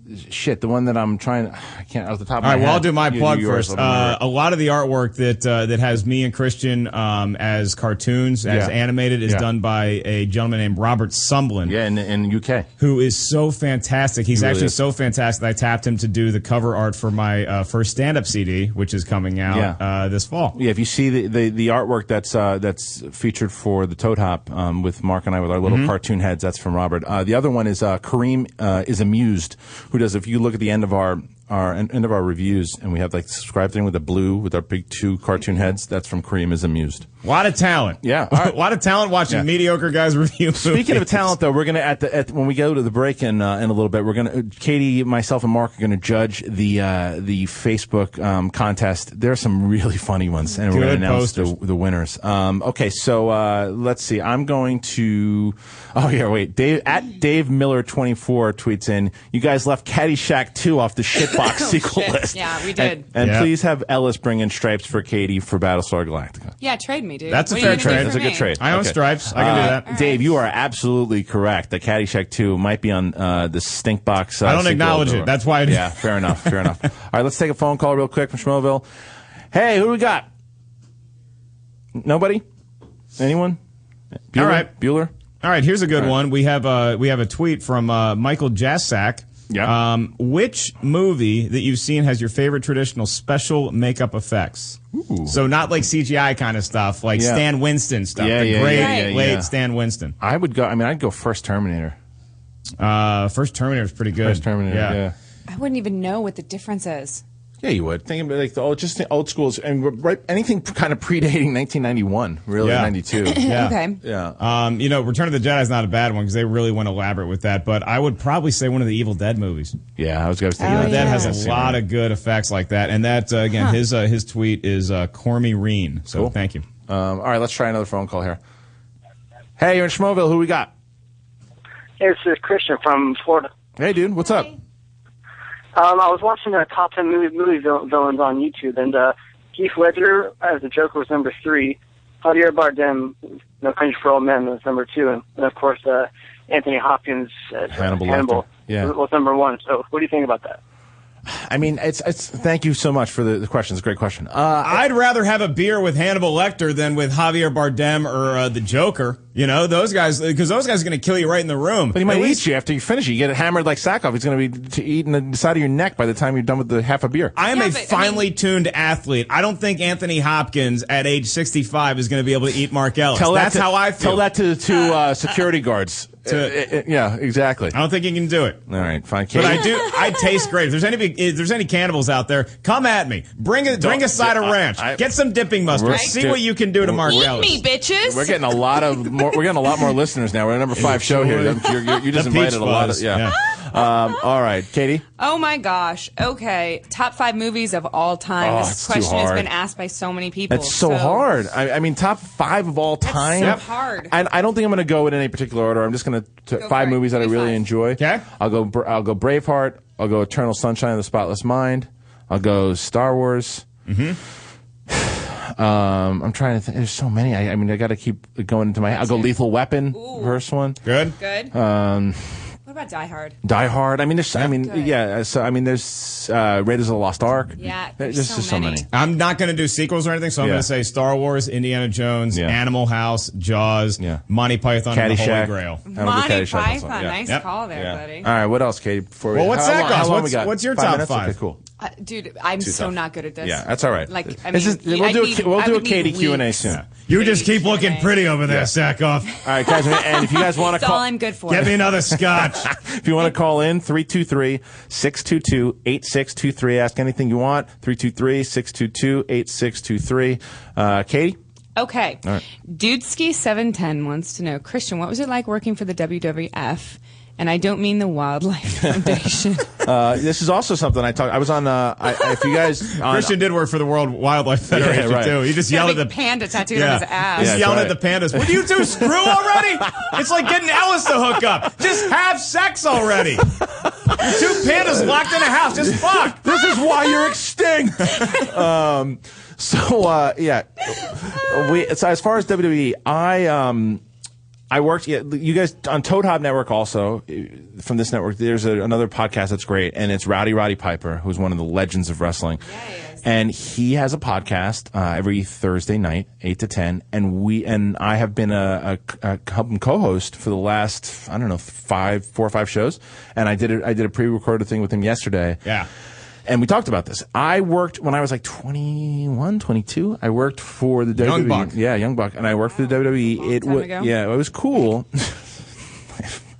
The one that I'm trying. I can't off the top of my head. All right, well, I'll do my plug first. A lot of the artwork that has me and Christian as cartoons, as animated, is done by a gentleman named Robert Sumblin. Yeah, in UK. Who is so fantastic. He's He really actually is. so fantastic that I tapped him to do the cover art for my first stand-up CD, which is coming out this fall. Yeah, if you see the artwork that's featured for the Toad Hop with Mark and I with our little cartoon heads, that's from Robert. The other one is Kareem is Amused, who does. If you look at the end of our reviews, and we have like the subscribe thing with the blue with our big two cartoon heads, that's from Kareem is Amused. A lot of talent. Yeah, a lot of talent watching mediocre guys review movies. Speaking of talent, though, we're gonna when we go to the break in a little bit, we're gonna Katie, myself, and Mark are gonna judge the Facebook contest. There are some really funny ones, and we're gonna announce the winners. Okay, so let's see. I'm going to. Oh yeah, wait. Dave Miller 24 tweets in. You guys left Caddyshack 2 off the shitbox sequel list. Yeah, we did. And please have Ellis bring in Stripes for Katie for Battlestar Galactica. Yeah, trade me, dude. That's a What are fair you gonna trade. do That's for a good me? trade. I own Stripes. I can do that. Dave, you are absolutely correct. The Caddyshack 2 might be on the stink box. I don't acknowledge it. That's why I do. Yeah, fair enough. Fair enough. All right, let's take a phone call real quick from Schmoville. Hey, who do we got? Nobody? Anyone? Bueller? All right. Bueller? All right, here's a good one. We have a tweet from Michael Jassak. Yeah. Which movie that you've seen has your favorite traditional special makeup effects? Ooh. So not like CGI kind of stuff, like Stan Winston stuff. Yeah, the yeah, great Stan Winston. I'd go first Terminator. First Terminator is pretty good. First Terminator, yeah. I wouldn't even know what the difference is. Yeah, you would. Think about like the old schools and anything kind of predating 1991, really, 92. Yeah. Okay. Yeah. Return of the Jedi is not a bad one because they really went elaborate with that. But I would probably say one of the Evil Dead movies. Yeah, I was thinking Evil that. Dead has a lot of good effects like that. And that, again, his tweet is Cormy Reen. So thank you. All right, let's try another phone call here. Hey, you're in Schmoville. Who we got? Hey, this is Christian from Florida. Hey, dude. What's up? I was watching the top 10 movie villains on YouTube, and Heath Ledger as the Joker was number 3. Javier Bardem, No Country for Old Men, was number 2, and of course Anthony Hopkins as Hannibal was number 1. So, what do you think about that? I mean, it's. Thank you so much for the question. It's a great question. I'd rather have a beer with Hannibal Lecter than with Javier Bardem or the Joker. You know, those guys, because those guys are going to kill you right in the room. But he might eat you after you finish it. You get it hammered like Sackhoff. He's going to be eating the side of your neck by the time you're done with the half a beer. I am a finely tuned athlete. I don't think Anthony Hopkins at age 65 is going to be able to eat Mark Ellis. That's how I feel. Tell that to the two security guards. Yeah, exactly. I don't think you can do it. All right, fine. But I taste great. If there's any cannibals out there, come at me. Bring a side of ranch. Get some dipping mustard. See what you can do to Mark Ellis. Eat me, bitches. We're getting a lot more listeners now. We're a number 5 show here. You just invited a lot of all right, Katie. Oh my gosh. Okay. Top 5 movies of all time. This question has been asked by so many people. It's so hard. I mean, top 5 of all time. That's so hard. I don't think I'm going to go in any particular order. I'm just going to 5 movies that I really enjoy. Okay. I'll go Braveheart. I'll go Eternal Sunshine of the Spotless Mind. I'll go Star Wars. I'm trying to think. There's so many. I mean, I got to keep going into my. I'll go Lethal Weapon. First one. Good. What about Die Hard? Die Hard. I mean, there's. I mean, yeah. So I mean, there's Raiders of the Lost Ark. Yeah. There's just so many. I'm not going to do sequels or anything, so I'm going to say Star Wars, Indiana Jones, Animal House, Jaws, Monty Python, and the Holy Grail. Monty Python. Nice call there, buddy. All right. What else, Katie? Well, what's that? What's your top 5? Okay, cool. Dude, I'm so not good at this. Yeah, that's all right. Like, I mean, we'll do a Katie Q&A soon. You just keep looking pretty over there, Sackhoff. All right, guys, and if you guys want to That's call, all I'm good for. Get me another scotch. If you want to call in, 323-622-8623. Ask anything you want. 323-622-8623. Katie? Okay. All right. Dudeski710 wants to know, Christian, what was it like working for the WWF? And I don't mean the Wildlife Foundation. This is also something I was on. If you guys, Christian did work for the World Wildlife Federation too. He just yelled at the panda tattooed on his ass. He's yelling at the pandas. Would you two screw already? It's like getting Ellis to hook up. Just have sex already. 2 pandas locked in a house. Just fuck. This is why you're extinct. So as far as WWE, I worked, you guys, on Toad Hop Network also, from this network, there's another podcast that's great, and it's Rowdy Piper, who's one of the legends of wrestling. And he has a podcast every Thursday night, 8 to 10, and I have been a co-host for the last, 4 or 5 shows, and I did a pre-recorded thing with him yesterday. Yeah. And we talked about this. I worked, when I was like 21, 22, I worked for the WWE. Young Buck. Yeah, Young Buck. And I worked for the WWE. It was cool.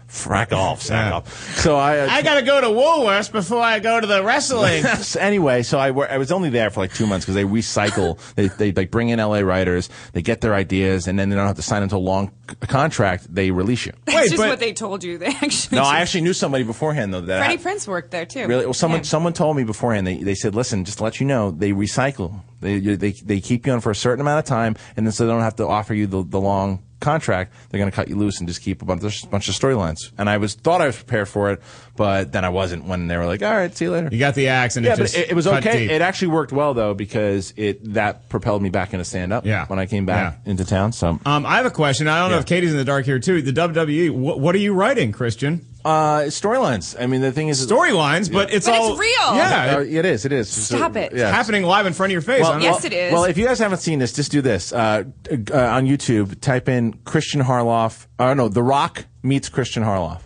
Frack off, sack off. So I got to go to Woolworths before I go to the wrestling. Anyway, so I was only there for like 2 months because they recycle. They bring in LA writers, they get their ideas, and then they don't have to sign into a long contract. They release you. That's just what they told you. They actually. No, I actually knew somebody beforehand though. Freddie Prinze worked there too. Really? Well, someone told me beforehand. They said, listen, just to let you know, they recycle. They keep you on for a certain amount of time, and then so they don't have to offer you the long contract. They're going to cut you loose and just keep a bunch of storylines. And I thought I was prepared for it, but then I wasn't when they were like, all right, see you later. You got the axe, and but it was okay. Deep. It actually worked well though, because that propelled me back into stand up when I came back into town. So I have a question. I don't know if Katie's in the dark here too. The WWE, what are you writing, Christian? Storylines. I mean, the thing is storylines, but it's all real. Yeah, it is. It is. Stop it. It's happening live in front of your face. Yes, it is. Well, if you guys haven't seen this, just do this on YouTube. Type in Christian Harloff. The Rock meets Christian Harloff.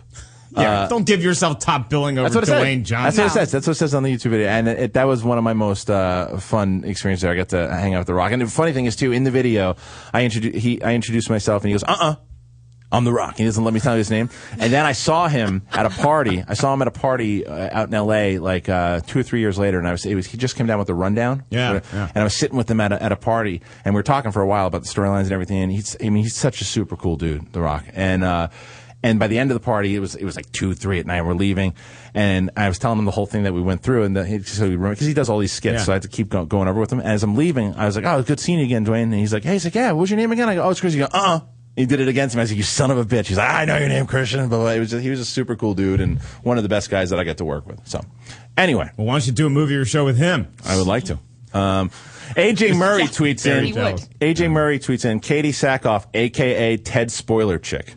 Don't give yourself top billing over Dwayne Johnson. That's what it says. That's what it says on the YouTube video, and that was one of my most fun experiences there. I got to hang out with The Rock, and the funny thing is too, in the video, I introduced myself, and he goes, I'm The Rock. He doesn't let me tell you his name. And then I saw him at a party. Out in L.A. like 2 or 3 years later, and he just came down with the rundown. Yeah. And I was sitting with him at a party, and we were talking for a while about the storylines and everything. And he's such a super cool dude, The Rock. And by the end of the party, it was like 2, 3 at night. We're leaving, and I was telling him the whole thing that we went through, and because he does all these skits, so I had to keep going over with him. And as I'm leaving, I was like, "Oh, good seeing you again, Dwayne." And he's like, "Hey," "Yeah, what's your name again?" I go, "Oh, it's Chris." He goes, He did it against me. I was like, "You son of a bitch." He's like, "I know your name, Christian." But he was a super cool dude and one of the best guys that I get to work with. So, anyway, well, why don't you do a movie or show with him? I would like to. AJ Murray tweets in. AJ Murray tweets in. Katee Sackhoff, aka Ted Spoiler Chick.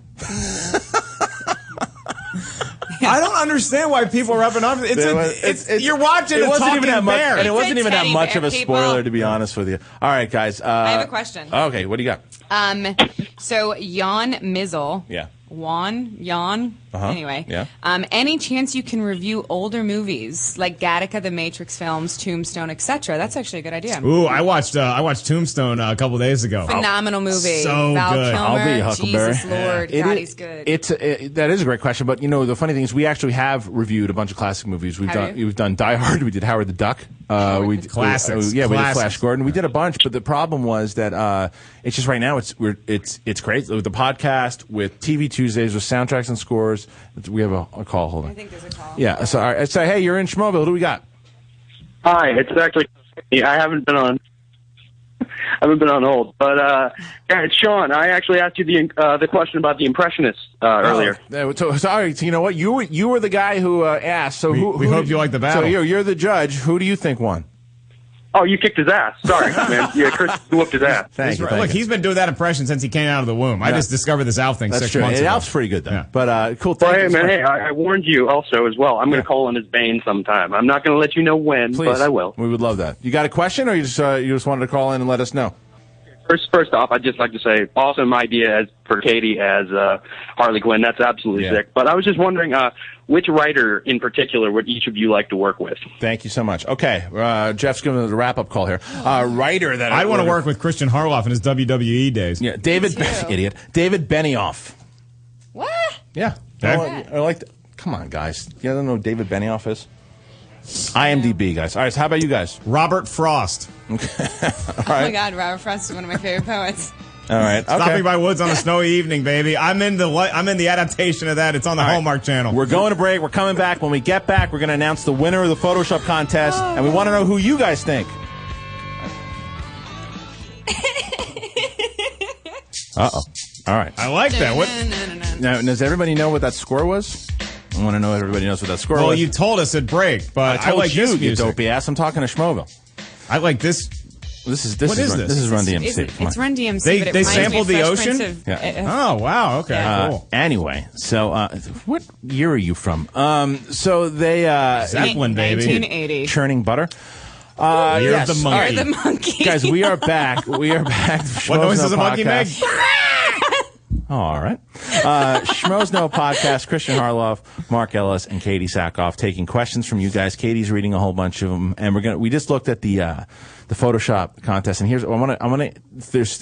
I don't understand why people are up and up. You're watching a talking bear. And it wasn't even that much of a spoiler, to be honest with you. All right, guys. I have a question. Okay, what do you got? So Jan Mizzle. Yeah. Jan Anyway, Yeah. Any chance you can review older movies like Gattaca, the Matrix films, Tombstone, etc.? That's actually a good idea. Ooh, I watched Tombstone a couple days ago. Phenomenal movie. So Val good. Kilmer, I'll be Huckleberry. Jesus Lord, It God, is- he's good. That is a great question, but the funny thing is we actually have reviewed a bunch of classic movies. We've done Die Hard. We did Howard the Duck. Classics. We did Flash Classics. Gordon. We did a bunch, but the problem was that it's just right now it's great with the podcast, with TV Tuesdays, with soundtracks and scores. We have a call. Hold on. I think there's a call. Yeah. So all right, say hey, you're in Schmoeville. Who do we got? Hi, it's actually I haven't been on hold, but yeah, it's Sean. I actually asked you the question about the Impressionists earlier. So sorry. So you know what? You were the guy who asked. So we hope you like the battle. So you're the judge. Who do you think won? Oh, you kicked his ass. Sorry, man. Yeah, Chris whooped his ass. Thank you. Look, he's been doing that impression since he came out of the womb. I just discovered this Alf thing That's 6 true. months ago. Alf's pretty good though. Yeah. But cool. Well, Thank hey, you so man, much. hey, I warned you also as well. I'm going to call in his vein sometime. I'm not going to let you know when, Please. but I will. We would love that. You got a question, or you just wanted to call in and let us know? First off, I'd just like to say, awesome idea for Katie as Harley Quinn. That's absolutely sick. But I was just wondering, which writer in particular would each of you like to work with? Thank you so much. Okay, Jeff's giving us a wrap-up call here. Writer that I'd want to work with Christian Harloff in his WWE days. Yeah, David Benioff. What? Yeah, I like. Come on, guys. You don't know who David Benioff is? IMDb, guys. All right, so how about you guys? Robert Frost. Okay. Oh my God, Robert Frost is one of my favorite poets. All right. Okay. Stopping by Woods on a Snowy Evening, baby. I'm in the adaptation of that. It's on the Hallmark Channel. We're going to break. We're coming back. When we get back, we're going to announce the winner of the Photoshop contest, and we want to know who you guys think. Uh-oh. All right. I like that. What? Now, does everybody know what that score was? I want to know if everybody knows what that score was. Well, you told us at break, but I told like you, this you music. dopey ass. I'm talking to Schmoeville. I like this. This is What is Run, this? This is Run DMC. Come It's on. Run DMC. They but it they reminds me sampled of the Fresh ocean. Prince of- Yeah. Oh wow. Okay. Cool. Anyway, so what year are you from? So they Zeppelin, baby. 1980. churning butter. Year yes. of the All monkey. The monkey. Guys, we are back. We are back. What noise does a monkey make? All right. Schmoes Know podcast, Christian Harloff, Mark Ellis, and Katee Sackhoff taking questions from you guys. Katie's reading a whole bunch of them, and we just looked at the Photoshop contest, and here's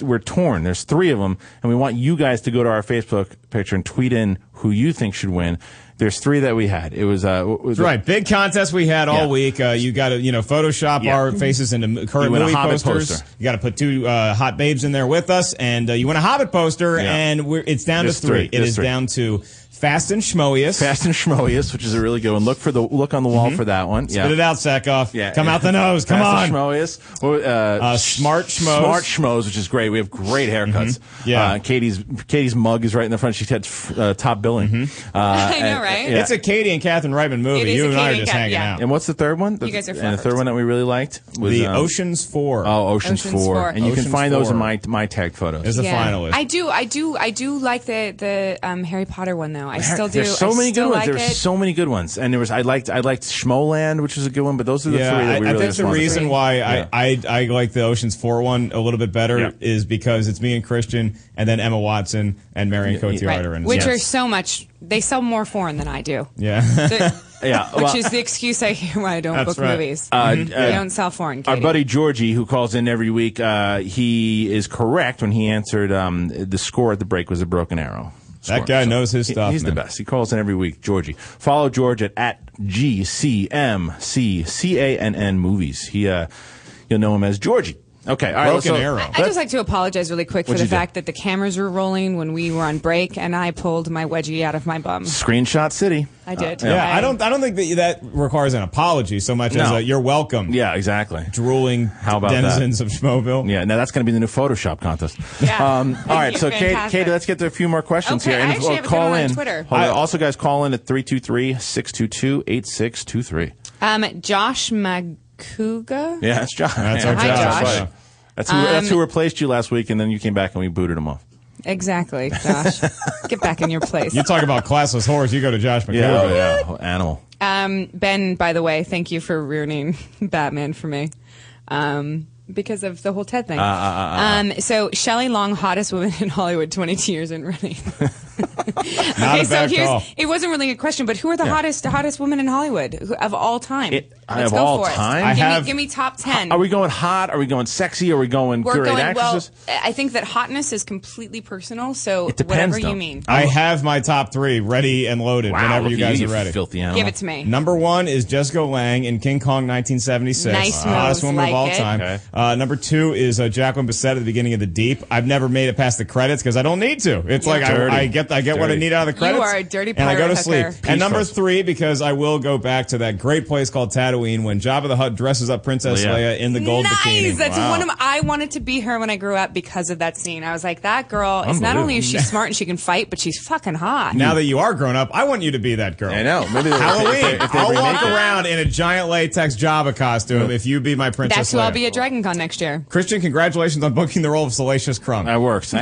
we're torn. There's 3 of them, and we want you guys to go to our Facebook picture and tweet in who you think should win. There's 3 that we had. It was That's right. Big contest we had all week. You got to Photoshop our faces into current You win a movie Hobbit posters. poster. You got to put 2 hot babes in there with us, and you win a Hobbit poster. Yeah. And it's down There's to 3. It There's is 3. down to Fast and Schmoeus. Fast and Schmoeus, which is a really good one. Look on the wall for that one. Spit it out, Sackhoff. Yeah. Come out the nose. Come Fast on. and Schmoeus. Smart Schmoes. Smart Schmoes, which is great. We have great haircuts. Yeah. Katie's mug is right in the front. She had top billing. I know, right? It's a Katie and Catherine Reitman movie. It is You a and I Katie are and just Kath- hanging yeah. out. And what's the third one? You guys are And the third one that we really liked was The Ocean's 4. Oh, Ocean's 4. And you can Ocean's find those 4. in my tagged photos. Is a finalist. I do like the Harry Potter one though. I still do. There's so I many still good ones. like There's it. so many good ones. And I liked Schmoeland, which was a good one. But those are the 3 that we I really think just the wanted to reason see. why Yeah. I like the Ocean's 4 one a little bit better is because it's me and Christian, and then Emma Watson and Marion Cotillard are in it. Which are so much. They sell more foreign than I do. Yeah. Which is the excuse I hear why I don't That's book right. movies. They They don't sell foreign. Our Katie. buddy Georgie, who calls in every week, he is correct when he answered the score at the break was a broken arrow. That guy knows his stuff. He's man. the best. He calls in every week, Georgie. Follow George at GCMCCANN movies. You'll know him as Georgie. Okay, all right. Broken arrow. I'd just like to apologize really quick for What'd the you do? fact that the cameras were rolling when we were on break, and I pulled my wedgie out of my bum. Screenshot City. I did. Yeah, I don't think that requires an apology so much as No. a you're welcome. Yeah, exactly. Drooling How about denizens of Schmoeville. Yeah, now that's going to be the new Photoshop contest. Yeah. All right, so Fantastic. Katie, let's get to a few more questions Okay, here. I actually have a good call one on in. Twitter. Hold on. Also, guys, call in at 323-622-8623. Josh Makuga. Yeah, that's Josh. That's Yeah. our Hi, Josh. Josh. Yeah. That's who replaced you last week, and then you came back and we booted him off. Exactly, Josh. Get back in your place. You talk about classless whores, you go to Josh McCool. Yeah, animal. Ben, by the way, thank you for ruining Batman for me. Because of the whole Ted thing. So, Shelley Long, hottest woman in Hollywood, 22 years in running. Okay, so it wasn't really a question, but who are the hottest women in Hollywood of all time? Let's go for it. Give me top 10. Are we going hot? Are we going sexy? Are we going great actresses? Well, I think that hotness is completely personal, so it depends, whatever you mean. I have my top 3 ready and loaded whenever you guys are ready. Filthy animal. Give it to me. Number 1 is Jessica Lange in King Kong 1976. Nice hottest woman of all time. Okay. Number 2 is Jacqueline Bisset at the beginning of The Deep. I've never made it past the credits because I don't need to. It's like I get what I need out of the credits. You are a dirty pirate and I go to sleep. hooker. And number 3, because I will go back to that great place called Tatooine when Jabba the Hutt dresses up Princess Leia in the gold bikini. That's one of I wanted to be her when I grew up because of that scene. I was like, that girl is not only is she smart and she can fight, but she's fucking hot. Now that you are grown up, I want you to be that girl. I know. Maybe Halloween. I'll walk around in a giant latex Jabba costume if you be my Princess That's who Leia. I'll be at Dragon Con next year. Christian, congratulations on booking the role of Salacious Crumb. That works.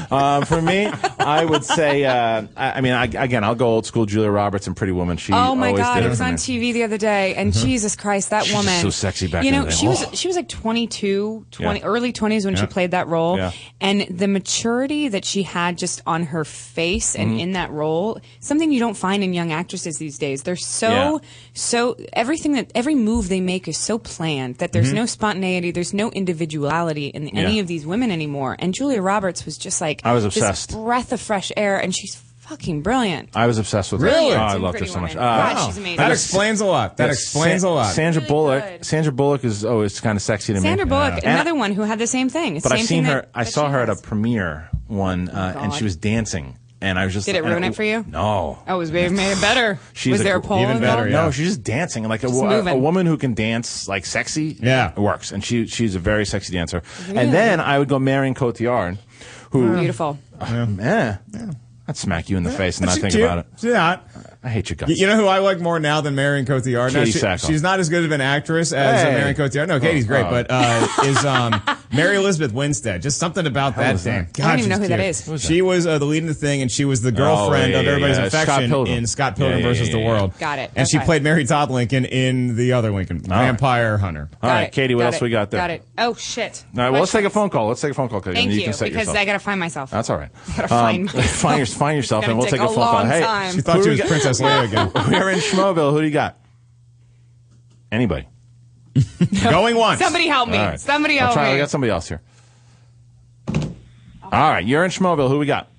For me, I would say, I'll go old school Julia Roberts and Pretty Woman. She oh my always God, did it was on TV the other day, and Jesus Christ, that woman. She's so sexy back in the day. She was like 22, early 20s when she played that role, and the maturity that she had just on her face and in that role, something you don't find in young actresses these days. They're so every move they make is so planned that there's no spontaneity, there's no individuality in any of these women anymore. And Julia Roberts was just like I was obsessed. This breath of fresh air, and she's fucking brilliant. I was obsessed with her. Really? Oh, I loved her so much. God, she's amazing. That explains a lot. That explains a lot. Sandra Bullock. Sandra Bullock is always kind of sexy to me. Sandra Bullock, another one who had the same thing. But I've seen her. I saw her at a premiere one, and she was dancing. And I was just. Did it ruin it for you? No. Oh, it was made it better. Was there a pole even better? No, she's just dancing. Like a woman who can dance like sexy. Yeah, it works. And she's a very sexy dancer. Really? And then I would go Marion Cotillard, who beautiful. I'd smack you in the face and not think about it. She's not. I hate your guts. You know who I like more now than Marion Cotillard? Katee Sackhoff. She's not as good of an actress as Marion Cotillard. No, Katie's great, but is Mary Elizabeth Winstead. Just something about that dame. I don't even know who that is. She was the lead in the thing, and she was the girlfriend of everybody's affection in Scott Pilgrim versus the World. Got it. And she played Mary Todd Lincoln in the other Lincoln, Vampire Hunter. All right, Katie, what else we got there? Got it. Oh, shit. All right, well, let's take a phone call. Katie. Thank you, because I got to find myself. That's all right. I got to find myself. Find yourself, and we'll take a phone call. Hey, she thought she was Princess Leia again. We're in Schmoeville. Who do you got? Anybody? Going once. Somebody help me. Right. Somebody help me. We got somebody else here. All right, you're in Schmoeville. Who we got?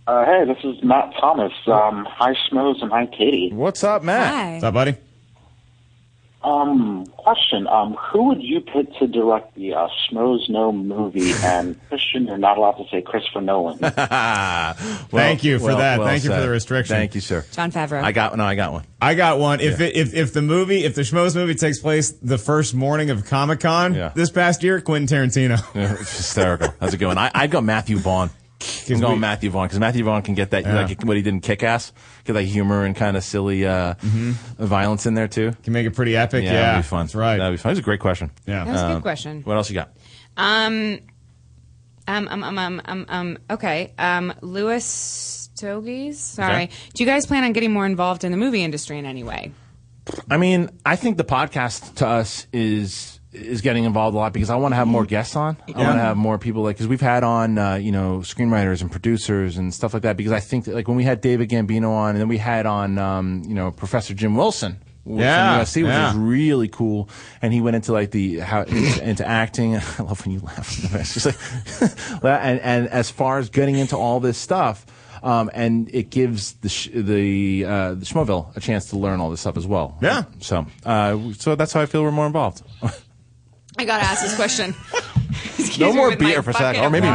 Hey, this is Matt Thomas. Hi, Schmoes, and hi, Katie. What's up, Matt? Hi. What's up, buddy? Question. Who would you pick to direct the Schmoes No movie? And Christian, you're not allowed to say Christopher Nolan. Thank you for that. Thank you for the restriction. Thank you, sir. John Favreau. I got one. I got one. If the Schmoes movie takes place the first morning of Comic-Con this past year, Quentin Tarantino. Hysterical. That's a good one. I'd go Matthew Vaughn. I'm going Matthew Vaughn because Matthew Vaughn can get that like what he did in Kick-Ass, get that humor and kind of silly violence in there too. Can make it pretty epic. Yeah, that'd be fun. That's right. That'd be fun. It was a great question. Yeah, that was a good question. What else you got? Okay. Louis Togies. Sorry. Okay. Do you guys plan on getting more involved in the movie industry in any way? I mean, I think the podcast to us is getting involved a lot because I want to have more guests on. I want to have more people because we've had on screenwriters and producers and stuff like that because I think that when we had David Gambino on and then we had on Professor Jim Wilson from USC, which was really cool, and he went into into acting. I love when you laugh. It's just like and as far as getting into all this stuff. And it gives the Schmoeville a chance to learn all this stuff as well. Yeah. So that's how I feel we're more involved. I gotta ask this question. No more beer for a second, or maybe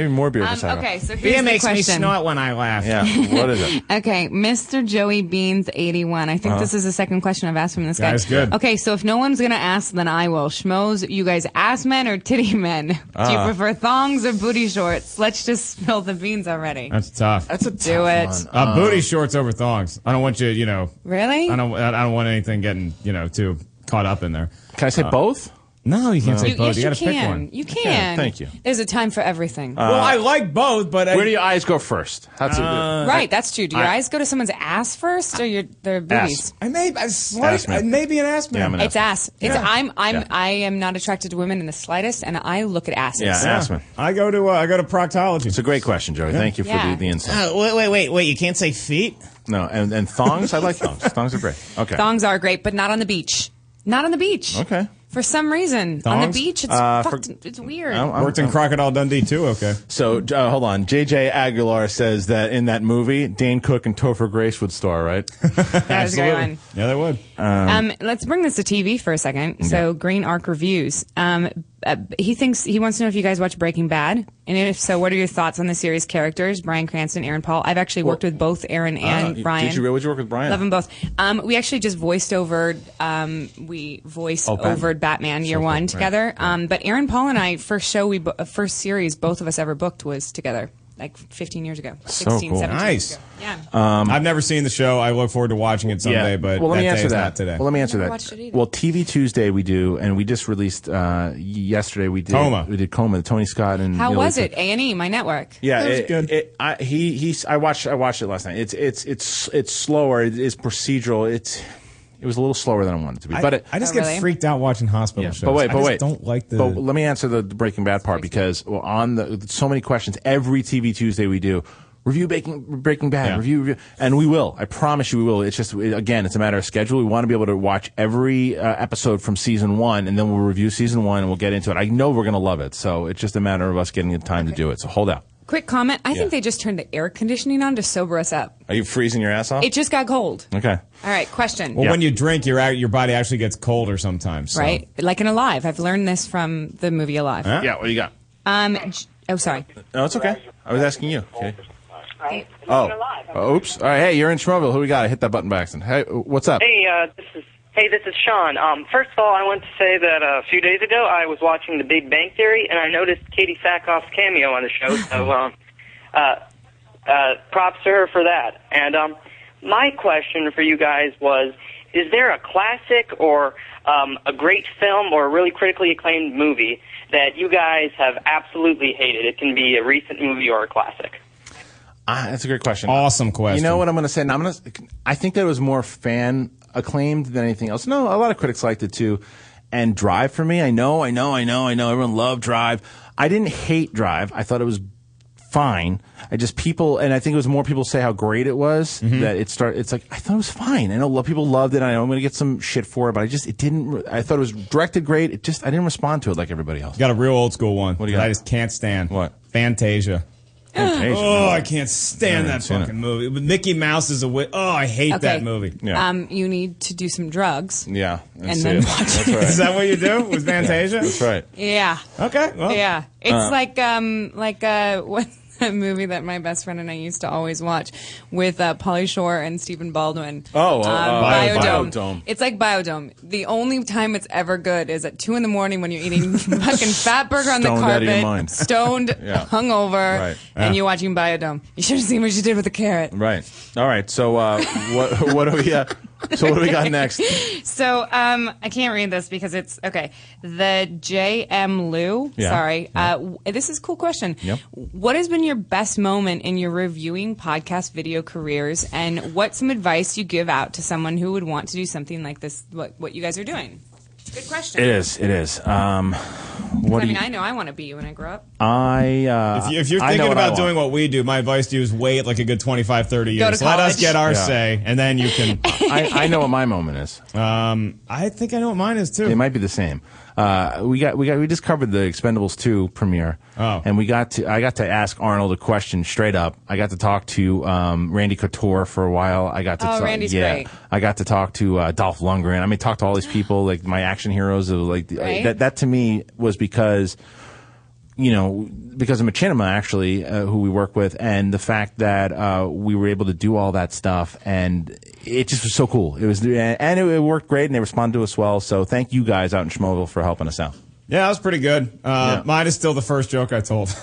more beer for a second. Okay, so here's beer the makes question. me snort when I laugh. Yeah, what is it? Okay, Mr. Joey Beans 81. I think this is the second question I've asked from this guy. That's good. Okay, so if no one's gonna ask, then I will. Schmoes, you guys ass men or titty men? Do you prefer thongs or booty shorts? Let's just spill the beans already. That's tough. That's a do it. Booty shorts over thongs. I don't want you. Really? I don't want anything getting too caught up in there. Can I say both? No, you can't say both. Yes, You got to pick can. one. You can. Thank you. There's a time for everything. Well, I like both, but where do your eyes go first? Right, that's true. Do your eyes go to someone's ass first, or their boobies? I may be an ass man. Yeah, I'm an It's ass. It's Yeah. I am not attracted to women in the slightest, and I look at asses. Yeah, ass man. I go to proctology. It's a great question, Joey. Thank you for Yeah. the insight. Wait! You can't say feet? No, and thongs. I like thongs. Thongs are great. Okay. Thongs are great, but not on the beach. Not on the beach. Okay. For some reason, on the Thongs? beach, it's it's weird. Worked in Crocodile Dundee too. Okay. So hold on. JJ Aguilar says that in that movie, Dane Cook and Topher Grace would star, right? That was a great one. Yeah, they would. Let's bring this to TV for a second. So, Green Arc Reviews. He wants to know if you guys watch Breaking Bad, and if so, what are your thoughts on the series characters, Bryan Cranston, Aaron Paul? I've actually worked with both Aaron and Bryan. Did you really work with Bryan? Love them both. We actually just voiced over. Over Batman Year One together. But Aaron Paul and I, first first series both of us ever booked was together. Like 15 years ago. 16, cool. 17 Nice. years ago. Yeah. I've never seen the show. I look forward to watching it someday, but well, let me that answer day is that. not today. Well, let me answer Never that. watched it either. Well, TV Tuesday we do, and we just released yesterday. We did Coma. We did Coma, the Tony Scott and How Neil was Lisa. it? A&E, my network. Yeah, It was good. I watched it last night. It's slower. It's procedural. It was a little slower than I wanted it to be. But I just Oh, get really? freaked out watching hospital shows. But I just wait. don't like the. But let me answer the Breaking Bad part because on so many questions every TV Tuesday we do. Review Breaking Bad, Yeah. review, and we will. I promise you we will. It's just, again, it's a matter of schedule. We want to be able to watch every episode from season 1, and then we'll review season 1, and we'll get into it. I know we're going to love it, so it's just a matter of us getting the time to do it. So hold out. Quick comment. I think they just turned the air conditioning on to sober us up. Are you freezing your ass off? It just got cold. Okay. All right, question. Well, when you drink, your body actually gets colder sometimes. So. Right? Like in Alive. I've learned this from the movie Alive. Huh? Yeah, what do you got? Oh, sorry. No, it's okay. I was asking you. Okay. Oops. All right, hey, you're in Schmoeville. Who we got? I hit that button by accident. Hey, what's up? Hey, this is Sean. First of all, I want to say that a few days ago I was watching The Big Bang Theory, and I noticed Katee Sackhoff's cameo on the show. So, props to her for that. And my question for you guys was: is there a classic or a great film or a really critically acclaimed movie that you guys have absolutely hated? It can be a recent movie or a classic. That's a great question. Awesome question. You know what I'm going to say? Now, I think that it was more fan acclaimed than anything else. No, a lot of critics liked it too. And Drive for me, I know. Everyone loved Drive. I didn't hate Drive. I thought it was fine. I think it was more people say how great it was that it's like, I thought it was fine. I know people loved it. I know I'm going to get some shit for it, but I thought it was directed great. I didn't respond to it like everybody else. You got a real old school one. What do you got? I just can't stand. What? Fantasia. Fantasia. I can't stand that fucking movie. Mickey Mouse is I hate that movie. Yeah. You need to do some drugs. Yeah. And then watch That's it. right. Is that what you do with Fantasia? That's right. Yeah. Okay. Well. Yeah. It's like what's that movie that my best friend and I used to always watch with Pauly Shore and Stephen Baldwin. Biodome. It's like Biodome. The only time it's ever good is at 2 a.m. when you're eating fucking fat burger on the Stoned out of your carpet, mind. stoned, Yeah. hungover, Right. and you're watching Biodome. You should have seen what she did with the carrot. Right. All right. So what do we? So what do we got next? So I can't read this because it's okay. The J.M. Liu. Yeah. Sorry. Yeah. This is a cool question. Yep. What has been your best moment in your reviewing podcast video careers, and what's some advice you give out to someone who would want to do something like this? What you guys are doing? Good question. It is. I know I want to be you when I grow up. If you're thinking about doing what we do, my advice to you is wait like a good 25, 30 Go years. to Let us college. get our Yeah. say, and then you can. I know what my moment is. I think I know what mine is too. It might be the same. We just covered the Expendables 2 premiere. Oh. And I got to ask Arnold a question straight up. I got to talk to Randy Couture for a while. I got to Randy's great. I got to talk to Dolph Lundgren. I mean, talk to all these people, like my action heroes. Right. That to me was because of Machinima, actually, who we work with, and the fact that we were able to do all that stuff, and it just was so cool. It worked great, and they responded to us well. So thank you guys out in Schmoeville for helping us out. Yeah, that was pretty good. Mine is still the first joke I told.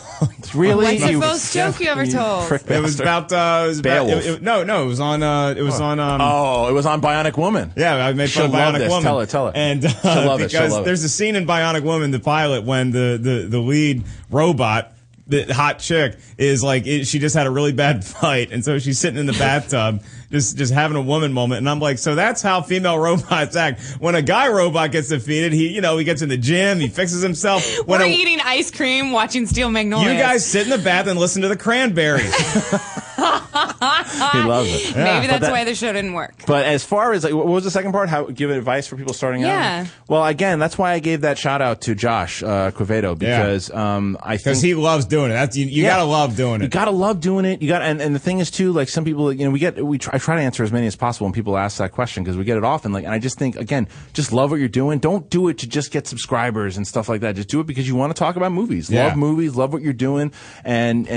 Really? What's the first joke you ever told? It was about Beowulf. it was on it was on it was on Bionic Woman. Yeah, I made fun of She'll love Bionic this. Woman. Tell her. And She'll love it. She'll because love it. there's a scene in Bionic Woman, the pilot, when the lead robot, the hot chick, is like she just had a really bad fight, and so she's sitting in the bathtub just having a woman moment. And I'm like, so that's how female robots act. When a guy robot gets defeated, he gets in the gym, he fixes himself. We're eating ice cream, watching Steel Magnolias. You guys sit in the bath and listen to the Cranberries. He loves it. Maybe that's why the show didn't work. But as far as, what was the second part? How give advice for people starting Yeah. out? Well, again, that's why I gave that shout out to Josh Quevedo, because I think he loves doing it. That's you gotta love doing it. You gotta love doing it. You got and the thing is too, like some people, I try to answer as many as possible when people ask that question, because we get it often. Like, and I just think, again, just love what you're doing. Don't do it to just get subscribers and stuff like that. Just do it because you want to talk about movies. Yeah. Love movies. Love what you're doing. And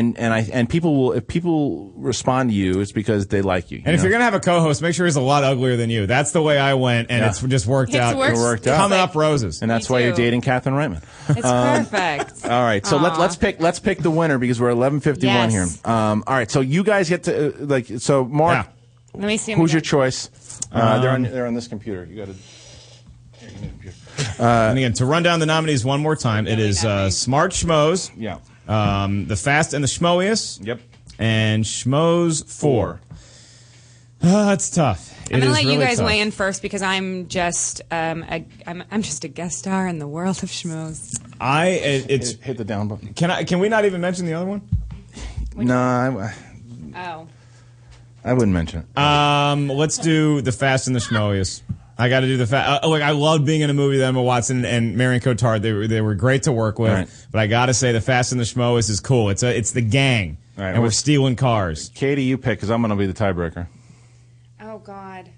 people will, if people respond to you, it's because they like you. And if you're going to have a co-host, make sure he's a lot uglier than you. That's the way I went, and it's just worked out. It worked out. Coming up roses. And that's why you're dating Catherine Reitman. It's perfect. All right, so let's pick the winner, because we're 11:51 here. All right, so you guys get to so Mark. Let me see. Who's your choice? They're on this computer. You got to. And again, to run down the nominees one more time, it is Smart Schmoes. Yeah. The Fast and the Schmoiest. Yep. And Schmoes 4. It's tough. I'm gonna let you guys weigh in first, because I'm just I'm just a guest star in the world of Schmoes. It's hit the down button. Can we not even mention the other one? No, I wouldn't mention it. Let's do the Fast and the Schmoiest. I got to do the Fast. Look, I loved being in a movie with Emma Watson and Marion Cotillard. They were great to work with. Right. But I got to say, the Fast and the Schmoiest is cool. It's the gang, Right, and we're stealing cars. Katie, you pick, because I'm going to be the tiebreaker. Oh God,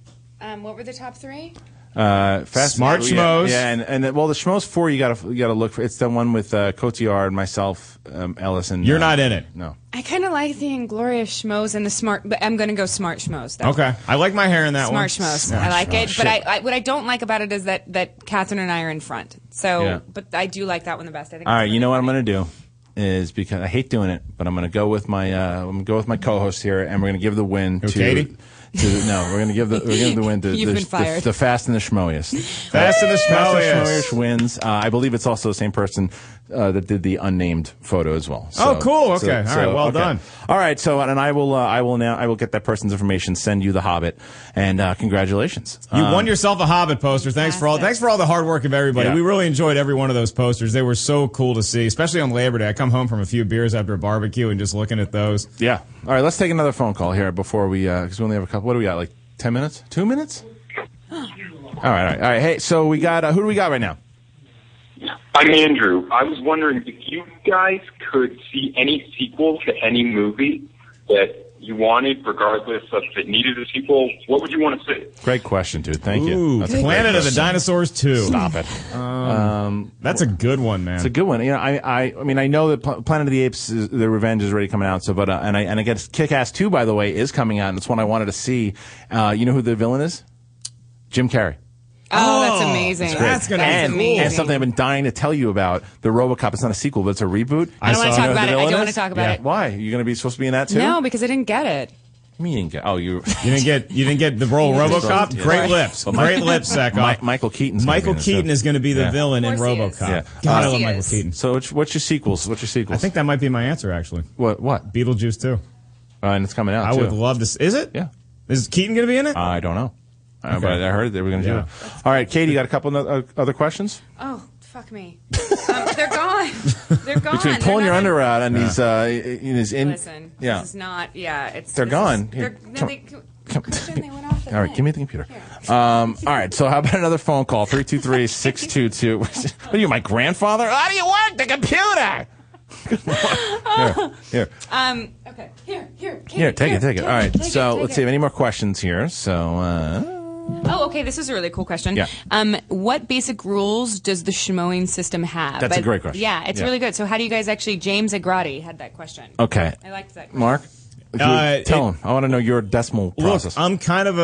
what were the top three? Fast Smart Schmoes. Yeah, and the Schmoes 4 you gotta look for. It's the one with Cotillard, myself, Ellis, and you're not in it. No. I kind of like the Inglorious Schmoes and the Smart, but I'm going to go Smart Schmoes. Though. Okay, I like my hair in that one. Smart Schmoes. I like it, but I what I don't like about it is that Catherine and I are in front. So, but I do like that one the best. I think. All right, you know what I'm going to do is, because I hate doing it, but I'm going to go with my co-host here, and we're going to give the win to Katie. We're going to give the win to You've been fired. The Fast and the Schmoiest. Fast and the Schmoiest wins. I believe it's also the same person that did the unnamed photo as well. Oh, cool. Okay. All right. Well done. All right. So, and I will get that person's information, send you the Hobbit, and congratulations. You won yourself a Hobbit poster. Thanks for all the hard work of everybody. Yeah. We really enjoyed every one of those posters. They were so cool to see, especially on Labor Day. I come home from a few beers after a barbecue and just looking at those. Yeah. All right. Let's take another phone call here before we, because we only have a couple. What do we got? Like 10 minutes? 2 minutes? All right. Hey, so we got, who do we got right now? I'm Andrew. I was wondering if you guys could see any sequel to any movie that you wanted, regardless of if it needed a sequel, what would you want to see? Great question, dude. Thank you. Ooh, That's a great Planet of the question. Dinosaurs 2. Stop it. That's a good one, man. It's a good one. You know, I mean, I know that Planet of the Apes, The Revenge is already coming out. So, but and I guess Kick-Ass 2, by the way, is coming out, and it's one I wanted to see. You know who the villain is? Jim Carrey. Oh, that's amazing. That's going to be amazing. And something I've been dying to tell you about, the RoboCop. It's not a sequel, but it's a reboot. I don't want to talk about it. I don't want to talk about it. Why? You're going to be supposed to be in that too? No, because I didn't get it. You didn't get. Oh, you didn't get the role RoboCop. Yeah. Great lips. Well, Great lips, Sackhoff. Michael Keaton. Michael Keaton is going to be the villain in Of course he is. RoboCop. Yeah. God, I love Michael Keaton. So, what's your sequels? I think that might be my answer, actually. What? Beetlejuice 2. And it's coming out. I would love to. Is it? Yeah. Is Keaton going to be in it? I don't know. Okay. But I heard they were going to do it. All right, Katie, you got a couple other questions? Oh, fuck me. They're gone. They're gone. Between pulling your underwear out and these, Listen, yeah, this is not. Yeah, it's. they're gone. Christian, they went off the All right, give me the computer. All right, so how about another phone call? 323-622. What are you, my grandfather? How do you work the computer? Here. Okay. Here. Here, take it. All right, so let's see. Any more questions here? So. Oh, okay. This is a really cool question. Yeah. What basic rules does the Schmoing system have? That's a great question. Yeah, it's really good. So, how do you guys actually? James Agrati had that question. Okay. I liked that question. Mark? Tell him. I want to know your decimal process. Look, I'm kind of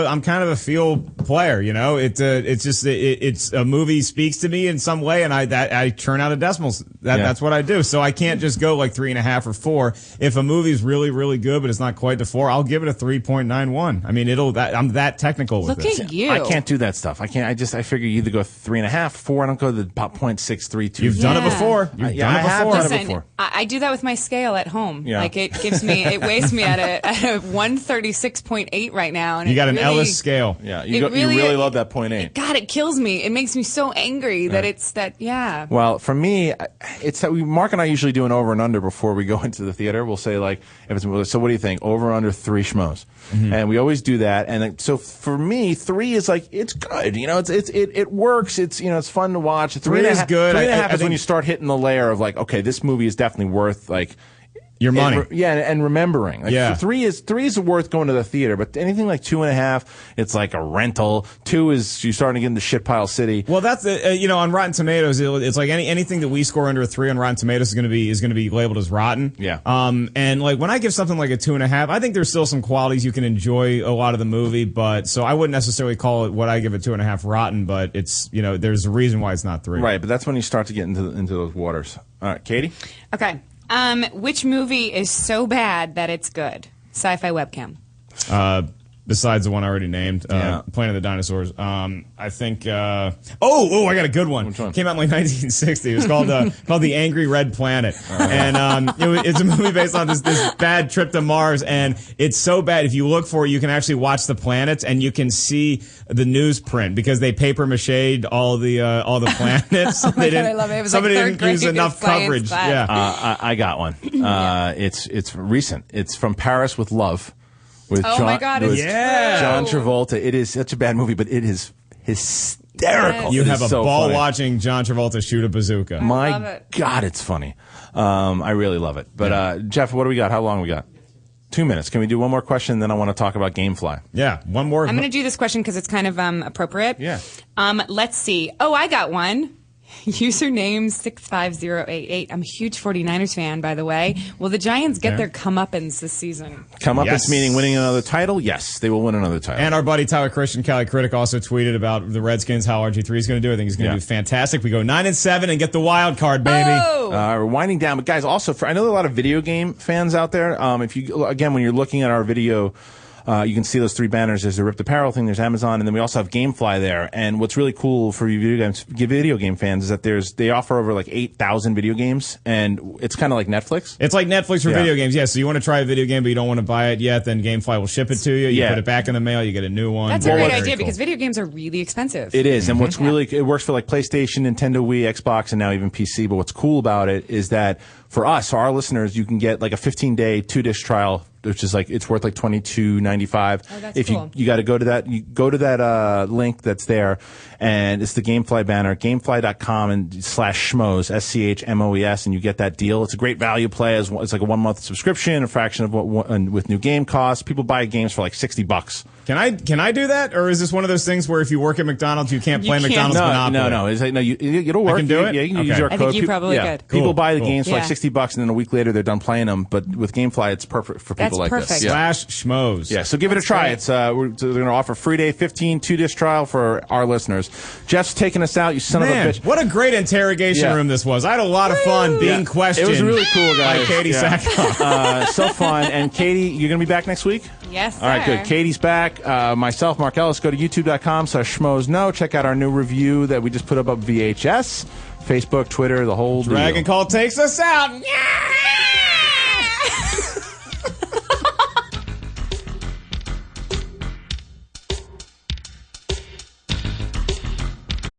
a feel player. You know, it's a movie speaks to me in some way, and I churn out a decimals. That's what I do. So I can't just go like 3.5 or 4. If a movie's really, really good, but it's not quite to 4, I'll give it a 3.91. I mean, I'm that technical with Look it. at you. I can't do that stuff. I can't. I figure you either go 3.5, 4. I don't go to the 0.632. You've done it before. You've done it before. Listen, I do that with my scale at home. Yeah. Like it weighs me at a 136.8 right now. And You got an really, Ellis scale. Yeah, you really love that 0.8. God, it kills me. It makes me so angry that it's that. Yeah. Well, for me, it's that Mark and I usually do an over and under before we go into the theater. We'll say like, so what do you think? Over or under 3 schmoes, and we always do that. And so for me, 3 is like it's good. You know, it works. It's it's fun to watch. 3 is good. 3.5 is when you start hitting the layer of like, okay, this movie is definitely worth like. Your money. And remembering. Like, 3 is worth going to the theater, but anything like 2.5, it's like a rental. 2 is you're starting to get into shit pile city. Well, that's on Rotten Tomatoes, it's like anything that we score under a 3 on Rotten Tomatoes is going to be labeled as rotten. Yeah. And like when I give something like a 2.5, I think there's still some qualities you can enjoy a lot of the movie, but so I wouldn't necessarily call it what I give a 2.5 rotten, but it's there's a reason why it's not 3. Right, but that's when you start to get into those waters. All right, Katie. Okay. Which movie is so bad that it's good? Sci-fi webcam. Besides the one I already named, Planet of the Dinosaurs. I think. I got a good one. Which one? Came out in like 1960. It was called The Angry Red Planet, and it's a movie based on this bad trip to Mars, and it's so bad. If you look for it, you can actually watch the planets, and you can see the newsprint because they paper machéd all the planets. Oh my God, I love it. It was somebody like didn't use enough science coverage. class. Yeah, I got one. It's recent. It's From Paris with Love. With my God, it's John Travolta. It is such a bad movie, but it is hysterical. Yes. you It have is a so ball funny. watching John Travolta shoot a bazooka. love My it. God, it's funny. I really love it. But Jeff, what do we got? How long we got? 2 minutes. Can we do one more question? Then I want to talk about GameFly. Yeah, one more. I'm going to do this question because it's kind of appropriate. Yeah. Let's see. Oh, I got one. Username 65088. I'm a huge 49ers fan, by the way. Will the Giants get their comeuppance this season? Comeuppance meaning winning another title? Yes, they will win another title. And our buddy Tyler Christian, Cali Critic, also tweeted about the Redskins, how RG3 is going to do. I think he's going to do fantastic. We go 9-7 and get the wild card, baby. Oh! We're winding down, but guys, also I know there are a lot of video game fans out there. If you when you're looking at our video. You can see those 3 banners. There's the Ripped Apparel thing, there's Amazon, and then we also have GameFly there. And what's really cool for you video game fans is that they offer over like 8,000 video games, and it's kind of like Netflix. It's like Netflix for video games, So you want to try a video game, but you don't want to buy it yet, then GameFly will ship it to you. You put it back in the mail, you get a new one. That's a great idea because video games are really expensive. It is, and what's it works for like PlayStation, Nintendo Wii, Xbox, and now even PC. But what's cool about it is that for us, for our listeners, you can get like a 15-day 2-disc trial, which is like it's worth like $22.95. Oh, that's if cool. you got to go to that link that's there, and it's the GameFly banner, gamefly.com and /schmoes SCHMOES, and you get that deal. It's a great value play. It's like a 1-month subscription, a fraction of what with new game costs. People buy games for like $60. Can I do that, or is this one of those things where if you work at McDonald's, you can't play McDonald's Monopoly? No. It's like, it'll work. I can do it. Yeah, you can Okay. use our I code. think you probably could. People buy the games for like Yeah. $60, and then a week later they're done playing them. But with GameFly, it's perfect for people like perfect. this. Yeah. /schmoes. Yeah, so give it a try. great. It's they're going to offer free day 15 2-disc trial for our listeners. Jeff's taking us out. You son of a bitch. What a great interrogation room this was. I had a lot of fun being questioned. It was really cool, guys. By Katee Sackhoff. So fun. And Katie, you're going to be back next week? Yes, All right, sir. good. Katie's back. Myself, Mark Ellis. Go to youtube.com/schmoes. Check out our new review that we just put up VHS. Facebook, Twitter, the whole Dragon deal. Call takes us out.